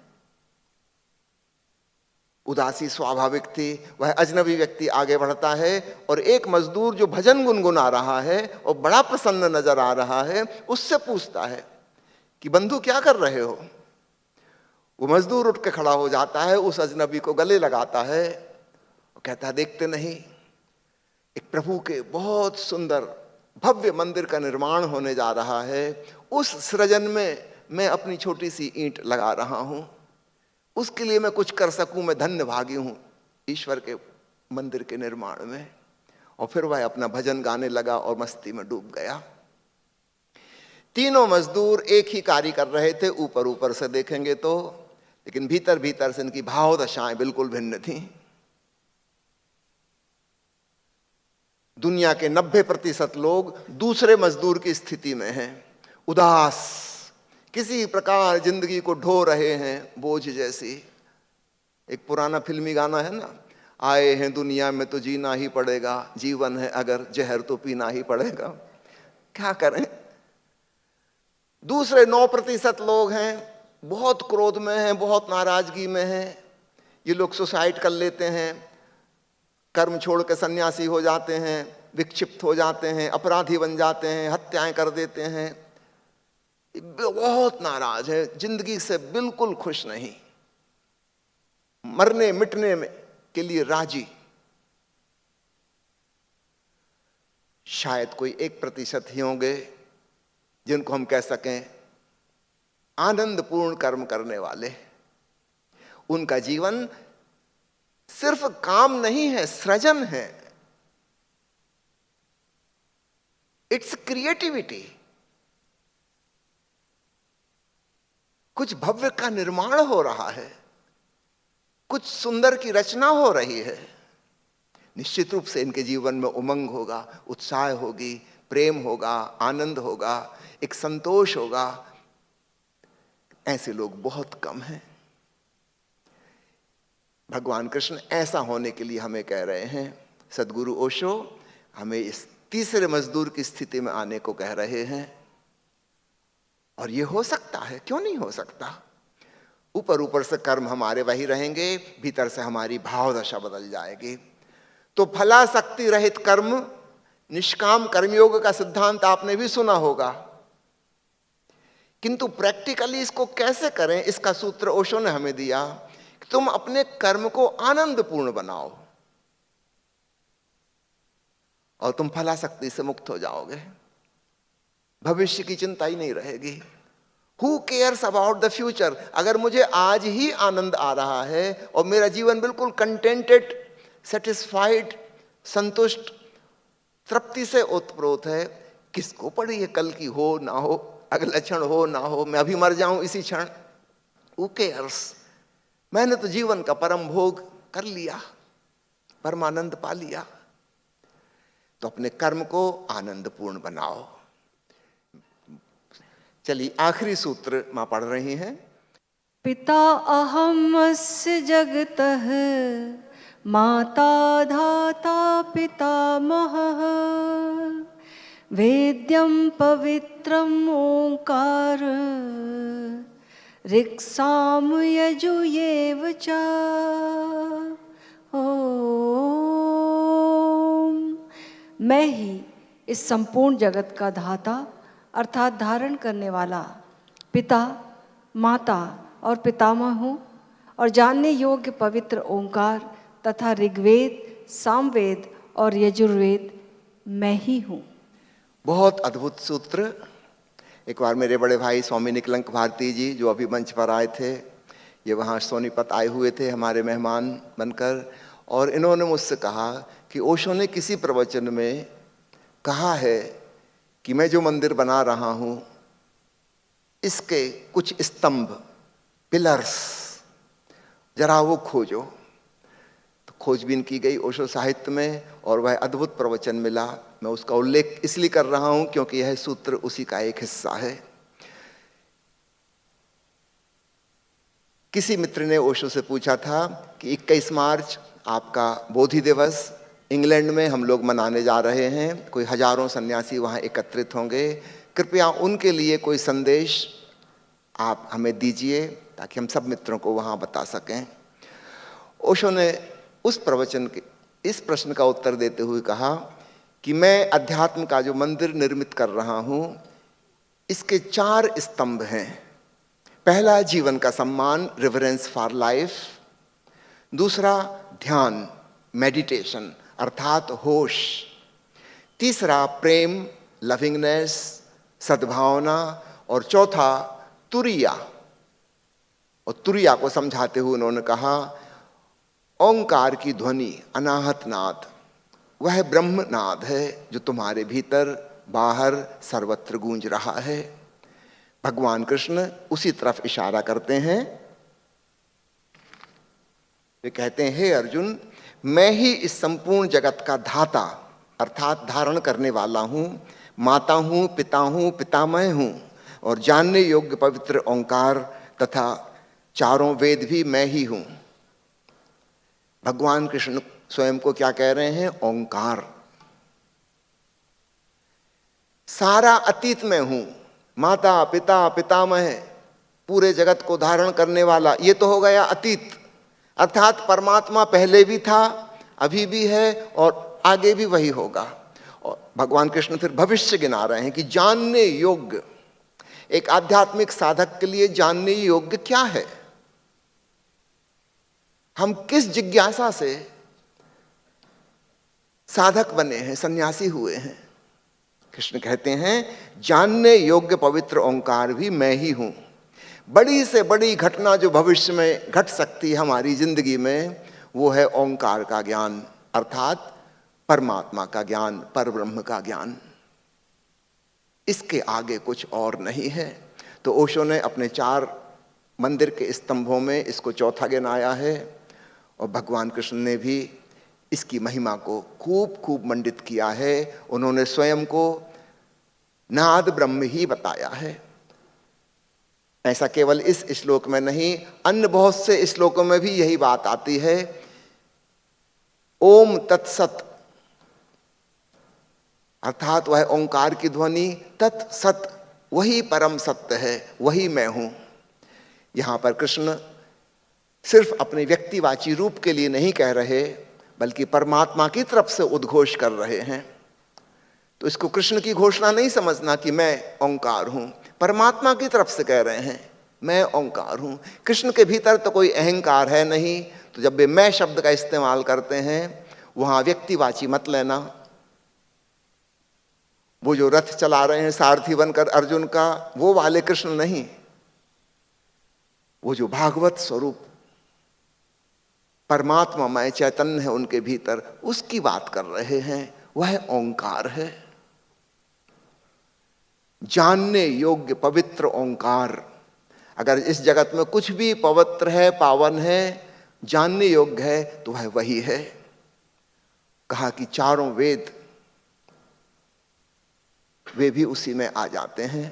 उदासी स्वाभाविक थी। वह अजनबी व्यक्ति आगे बढ़ता है और एक मजदूर जो भजन गुनगुना रहा है और बड़ा प्रसन्न नजर आ रहा है, उससे पूछता है कि बंधु क्या कर रहे हो? वो मजदूर उठ के खड़ा हो जाता है, उस अजनबी को गले लगाता है और कहता है, देखते नहीं, एक प्रभु के बहुत सुंदर भव्य मंदिर का निर्माण होने जा रहा है, उस सृजन में मैं अपनी छोटी सी ईंट लगा रहा हूं, उसके लिए मैं कुछ कर सकूं, मैं धन्य भागी हूं ईश्वर के मंदिर के निर्माण में। और फिर वह अपना भजन गाने लगा और मस्ती में डूब गया। तीनों मजदूर एक ही कार्य कर रहे थे, ऊपर ऊपर से देखेंगे तो, लेकिन भीतर भीतर से इनकी भाव दशाएं बिल्कुल भिन्न थीं। दुनिया के 90% लोग दूसरे मजदूर की स्थिति में हैं, उदास, किसी प्रकार जिंदगी को ढो रहे हैं बोझ जैसी। एक पुराना फिल्मी गाना है ना, आए हैं दुनिया में तो जीना ही पड़ेगा, जीवन है अगर जहर तो पीना ही पड़ेगा। क्या करें? दूसरे 9% लोग हैं बहुत क्रोध में हैं, बहुत नाराजगी में हैं। ये लोग सुसाइड कर लेते हैं, कर्म छोड़ के सन्यासी हो जाते हैं, विक्षिप्त हो जाते हैं, अपराधी बन जाते हैं, हत्याएं कर देते हैं, बहुत नाराज है, जिंदगी से बिल्कुल खुश नहीं, मरने मिटने में के लिए राजी। शायद कोई 1% ही होंगे जिनको हम कह सकें आनंदपूर्ण कर्म करने वाले। उनका जीवन सिर्फ काम नहीं है, सृजन है, इट्स क्रिएटिविटी। कुछ भव्य का निर्माण हो रहा है, कुछ सुंदर की रचना हो रही है। निश्चित रूप से इनके जीवन में उमंग होगा, उत्साह होगी, प्रेम होगा, आनंद होगा, एक संतोष होगा। ऐसे लोग बहुत कम हैं। भगवान कृष्ण ऐसा होने के लिए हमें कह रहे हैं। सदगुरु ओशो हमें इस तीसरे मजदूर की स्थिति में आने को कह रहे हैं। और ये हो सकता है, क्यों नहीं हो सकता? ऊपर ऊपर से कर्म हमारे वही रहेंगे, भीतर से हमारी भाव दशा बदल जाएगी। तो फलासक्ति रहित कर्म, निष्काम कर्मयोग का सिद्धांत आपने भी सुना होगा, किंतु प्रैक्टिकली इसको कैसे करें, इसका सूत्र ओशो ने हमें दिया कि तुम अपने कर्म को आनंदपूर्ण बनाओ और तुम फलासक्ति से मुक्त हो जाओगे। भविष्य की चिंता ही नहीं रहेगी। Who cares about the future? अगर मुझे आज ही आनंद आ रहा है और मेरा जीवन बिल्कुल कंटेंटेड, सेटिस्फाइड, संतुष्ट, तृप्ति से ओतप्रोत है, किसको पड़ी है कल की हो ना हो, अगला क्षण हो ना हो, मैं अभी मर जाऊं इसी क्षण? Who cares? मैंने तो जीवन का परम भोग कर लिया, परमानंद पा लिया। तो अपने कर्म को आनंदपूर्ण बनाओ। चलिए आखिरी सूत्र मां पढ़ रही हैं। पिता अहमस्य जगतः माता धाता पितामहः वेद्यं पवित्रम् ओंकार ऋक्साम यजुर्वेद च। ओम। मैं ही इस संपूर्ण जगत का धाता अर्थात धारण करने वाला, पिता, माता और पितामह हूँ, और जानने योग्य पवित्र ओंकार तथा ऋग्वेद, सामवेद और यजुर्वेद मैं ही हूँ। बहुत अद्भुत सूत्र। एक बार मेरे बड़े भाई स्वामी निकलंक भारती जी जो अभी मंच पर आए थे, ये वहाँ सोनीपत आए हुए थे हमारे मेहमान बनकर, और इन्होंने मुझसे कहा कि ओशो ने किसी प्रवचन में कहा है कि मैं जो मंदिर बना रहा हूँ इसके कुछ स्तंभ, पिलर्स, जरा वो खोजो। तो खोजबीन की गई ओशो साहित्य में और वह अद्भुत प्रवचन मिला। मैं उसका उल्लेख इसलिए कर रहा हूं क्योंकि यह सूत्र उसी का एक हिस्सा है। किसी मित्र ने ओशो से पूछा था कि 21 मार्च आपका बोधि दिवस इंग्लैंड में हम लोग मनाने जा रहे हैं, कोई हजारों सन्यासी वहां एकत्रित होंगे, कृपया उनके लिए कोई संदेश आप हमें दीजिए ताकि हम सब मित्रों को वहां बता सकें। ओशो ने उस प्रवचन के इस प्रश्न का उत्तर देते हुए कहा कि मैं अध्यात्म का जो मंदिर निर्मित कर रहा हूं इसके 4 स्तंभ हैं। पहला जीवन का सम्मान, रिवरेंस फॉर लाइफ। दूसरा ध्यान, मेडिटेशन अर्थात होश। तीसरा प्रेम, लविंगनेस, सद्भावना। और चौथा तुरिया। और तुरिया को समझाते हुए उन्होंने कहा ओंकार की ध्वनि, अनाहत नाद, वह ब्रह्मनाद है जो तुम्हारे भीतर बाहर सर्वत्र गूंज रहा है। भगवान कृष्ण उसी तरफ इशारा करते हैं। वे कहते हैं, हे अर्जुन, मैं ही इस संपूर्ण जगत का धाता अर्थात धारण करने वाला हूं, माता हूं, पिता हूं, पितामह हूं, और जानने योग्य पवित्र ओंकार तथा 4 वेद भी मैं ही हूं। भगवान कृष्ण स्वयं को क्या कह रहे हैं? ओंकार। सारा अतीत में हूं, माता पिता पितामह, पूरे जगत को धारण करने वाला, ये तो हो गया अतीत। अर्थात परमात्मा पहले भी था, अभी भी है और आगे भी वही होगा। और भगवान कृष्ण फिर भविष्य गिना रहे हैं कि जानने योग्य, एक आध्यात्मिक साधक के लिए जानने योग्य क्या है, हम किस जिज्ञासा से साधक बने हैं, सन्यासी हुए हैं। कृष्ण कहते हैं जानने योग्य पवित्र ओंकार भी मैं ही हूं। बड़ी से बड़ी घटना जो भविष्य में घट सकती है हमारी जिंदगी में, वो है ओंकार का ज्ञान, अर्थात परमात्मा का ज्ञान, परब्रह्म का ज्ञान। इसके आगे कुछ और नहीं है। तो ओशो ने अपने 4 मंदिर के स्तंभों में इसको चौथा गिनाया है, और भगवान कृष्ण ने भी इसकी महिमा को खूब खूब मंडित किया है। उन्होंने स्वयं को नाद ब्रह्म ही बताया है। ऐसा केवल इस श्लोक में नहीं, अन्य बहुत से श्लोकों में भी यही बात आती है। ओम तत्सत, अर्थात वह ओंकार की ध्वनि, तत्सत वही परम सत्य है, वही मैं हूं। यहां पर कृष्ण सिर्फ अपने व्यक्तिवाची रूप के लिए नहीं कह रहे, बल्कि परमात्मा की तरफ से उद्घोष कर रहे हैं। तो इसको कृष्ण की घोषणा नहीं समझना कि मैं ओंकार हूं, परमात्मा की तरफ से कह रहे हैं मैं ओंकार हूं। कृष्ण के भीतर तो कोई अहंकार है नहीं, तो जब वे मैं शब्द का इस्तेमाल करते हैं वहां व्यक्तिवाची मत लेना। वो जो रथ चला रहे हैं सारथी बनकर अर्जुन का, वो वाले कृष्ण नहीं, वो जो भागवत स्वरूप परमात्मा मय चैतन्य है उनके भीतर, उसकी बात कर रहे हैं, वह ओंकार है। जानने योग्य पवित्र ओंकार। अगर इस जगत में कुछ भी पवित्र है, पावन है, जानने योग्य है, तो वह वही है। कहा कि चारों वेद वे भी उसी में आ जाते हैं।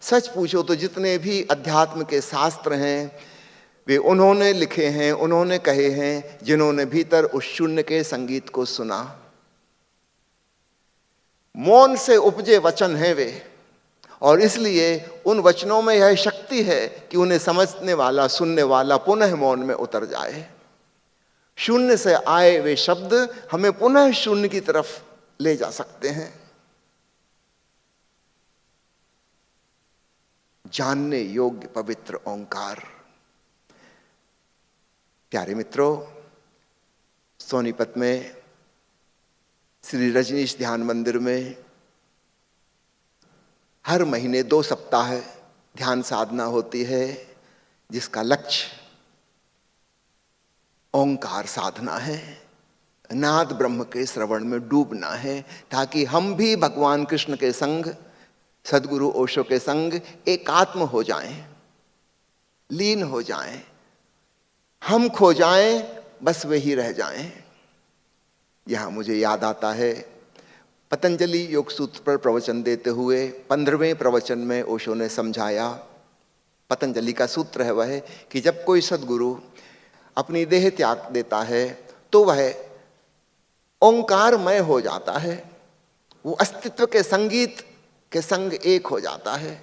सच पूछो तो जितने भी अध्यात्म के शास्त्र हैं वे उन्होंने लिखे हैं, उन्होंने कहे हैं जिन्होंने भीतर उस शून्य के संगीत को सुना। मौन से उपजे वचन हैं वे, और इसलिए उन वचनों में यह शक्ति है कि उन्हें समझने वाला, सुनने वाला पुनः मौन में उतर जाए। शून्य से आए वे शब्द हमें पुनः शून्य की तरफ ले जा सकते हैं। जानने योग्य पवित्र ओंकार। प्यारे मित्रों, सोनीपत में श्री रजनीश ध्यान मंदिर में हर महीने 2 सप्ताह ध्यान साधना होती है, जिसका लक्ष्य ओंकार साधना है, नाद ब्रह्म के श्रवण में डूबना है, ताकि हम भी भगवान कृष्ण के संग, सदगुरु ओशो के संग एकात्म हो जाएं, लीन हो जाएं, हम खो जाएं, बस वे ही रह जाएं। यहां मुझे याद आता है पतंजलि योग सूत्र पर प्रवचन देते हुए 15वें प्रवचन में ओशो ने समझाया, पतंजलि का सूत्र है वह, कि जब कोई सदगुरु अपनी देह त्याग देता है तो वह ओंकारमय हो जाता है, वो अस्तित्व के संगीत के संग एक हो जाता है।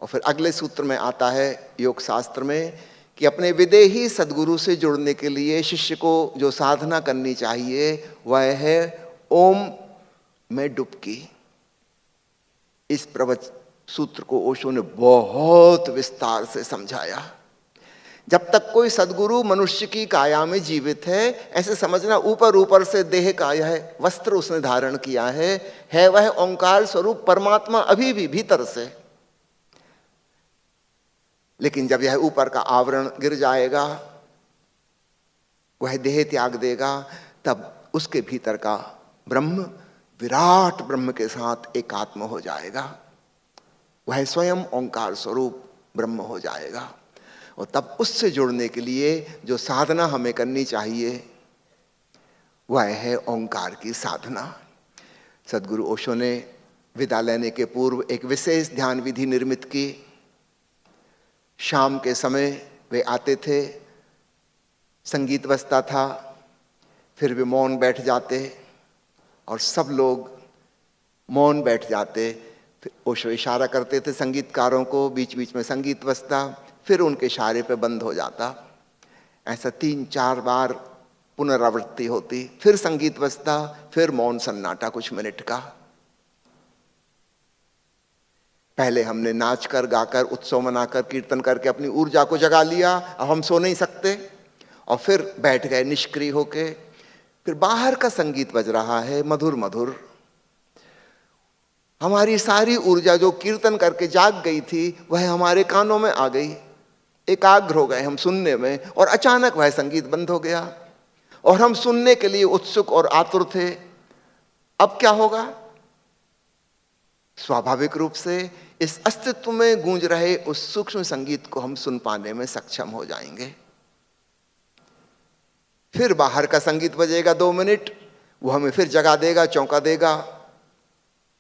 और फिर अगले सूत्र में आता है योग शास्त्र में कि अपने विदेही सदगुरु से जुड़ने के लिए शिष्य को जो साधना करनी चाहिए वह है ओम में डुबकी। इस सूत्र को ओशो ने बहुत विस्तार से समझाया। जब तक कोई सदगुरु मनुष्य की काया में जीवित है, ऐसे समझना ऊपर ऊपर से देह का यह वस्त्र उसने धारण किया है वह ओंकार स्वरूप परमात्मा अभी भी भीतर से। लेकिन जब यह ऊपर का आवरण गिर जाएगा, वह देह त्याग देगा, तब उसके भीतर का ब्रह्म विराट ब्रह्म के साथ एकात्म हो जाएगा, वह स्वयं ओंकार स्वरूप ब्रह्म हो जाएगा। और तब उससे जुड़ने के लिए जो साधना हमें करनी चाहिए वह है ओंकार की साधना। सदगुरु ओशो ने विदा लेने के पूर्व एक विशेष ध्यान विधि निर्मित की। शाम के समय वे आते थे, संगीत बजता था, फिर भी मौन बैठ जाते और सब लोग मौन बैठ जाते। फिर ओशो इशारा करते थे संगीतकारों को, बीच बीच में संगीत बजता, फिर उनके इशारे पे बंद हो जाता। ऐसा 3-4 बार पुनरावृत्ति होती, फिर संगीत बजता, फिर मौन सन्नाटा कुछ मिनट का। पहले हमने नाच कर, गाकर, उत्सव मनाकर, कीर्तन करके अपनी ऊर्जा को जगा लिया, अब हम सो नहीं सकते, और फिर बैठ गए निष्क्रिय होके। फिर बाहर का संगीत बज रहा है मधुर मधुर, हमारी सारी ऊर्जा जो कीर्तन करके जाग गई थी वह हमारे कानों में आ गई, एकाग्र हो गए हम सुनने में, और अचानक वह संगीत बंद हो गया और हम सुनने के लिए उत्सुक और आतुर थे। अब क्या होगा? स्वाभाविक रूप से इस अस्तित्व में गूंज रहे उस सूक्ष्म संगीत को हम सुन पाने में सक्षम हो जाएंगे। फिर बाहर का संगीत बजेगा 2 मिनट, वो हमें फिर जगा देगा, चौंका देगा,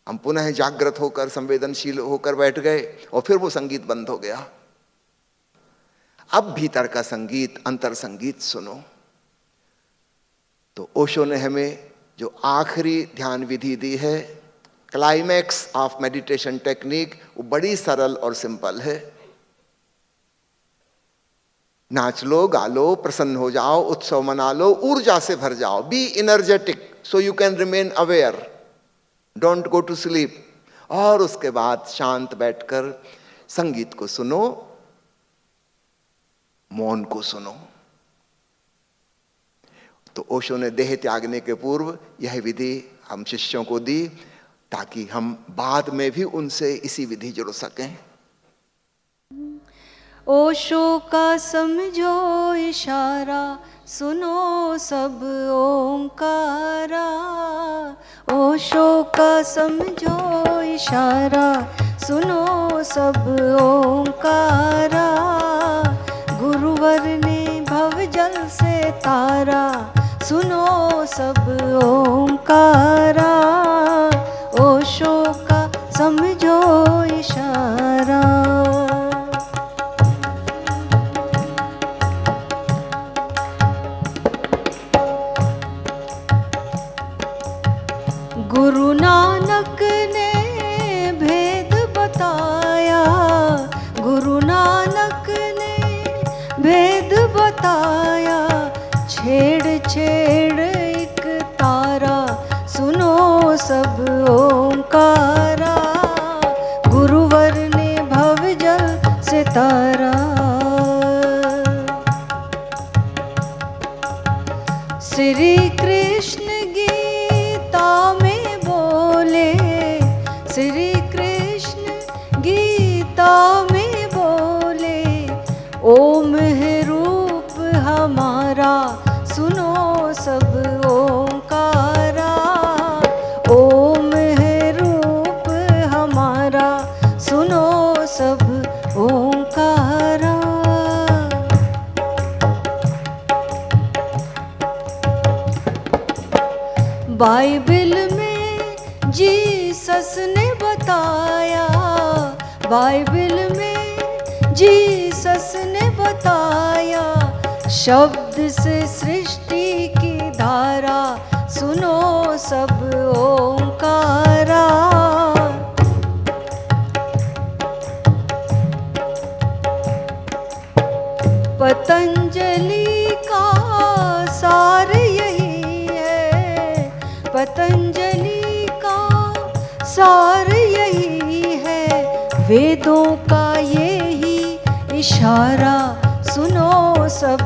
हम पुनः जागृत होकर, संवेदनशील होकर बैठ गए, और फिर वो संगीत बंद हो गया। अब भीतर का संगीत, अंतर संगीत सुनो। तो ओशो ने हमें जो आखिरी ध्यान विधि दी है, क्लाइमैक्स ऑफ मेडिटेशन टेक्निक, वो बड़ी सरल और सिंपल है। नाच लो, गा लो, प्रसन्न हो जाओ, उत्सव मना लो, ऊर्जा से भर जाओ, be energetic so you can remain aware, don't go to sleep. और उसके बाद शांत बैठकर संगीत को सुनो, मौन को सुनो। तो ओशो ने देह त्यागने के पूर्व यह विधि हम शिष्यों को दी, ताकि हम बाद में भी उनसे इसी विधि जुड़ सकें। ओशो का समझो इशारा, सुनो सब ओंकारा। ओशो का समझो इशारा, सुनो सब ओंकारा। गुरुवर ने भवजल से तारा, सुनो सब ओंकारा। ओशो का समझो इशारा। गुरु नानक ने भेद बताया, गुरु नानक ने भेद बताया। छेड़ छेड़ एक तारा, सुनो सब ओंकारा। गुरुवर ने भवजल से तारा। श्री कृष्ण गीता में बोले, श्री कृष्ण गीता में बोले। ओम है रूप हमारा, सुनो सब ओंकारा। ओम है रूप हमारा, सुनो सब ओंकारा। बाइबल में जीसस ने बताया, बाइबल में जीसस ने बताया। शब्द से सृष्टि की धारा, सुनो सब ओंकारा। पतंजलि का सार यही है, पतंजलि का सार यही है। वेदों का यही इशारा, सुनो सब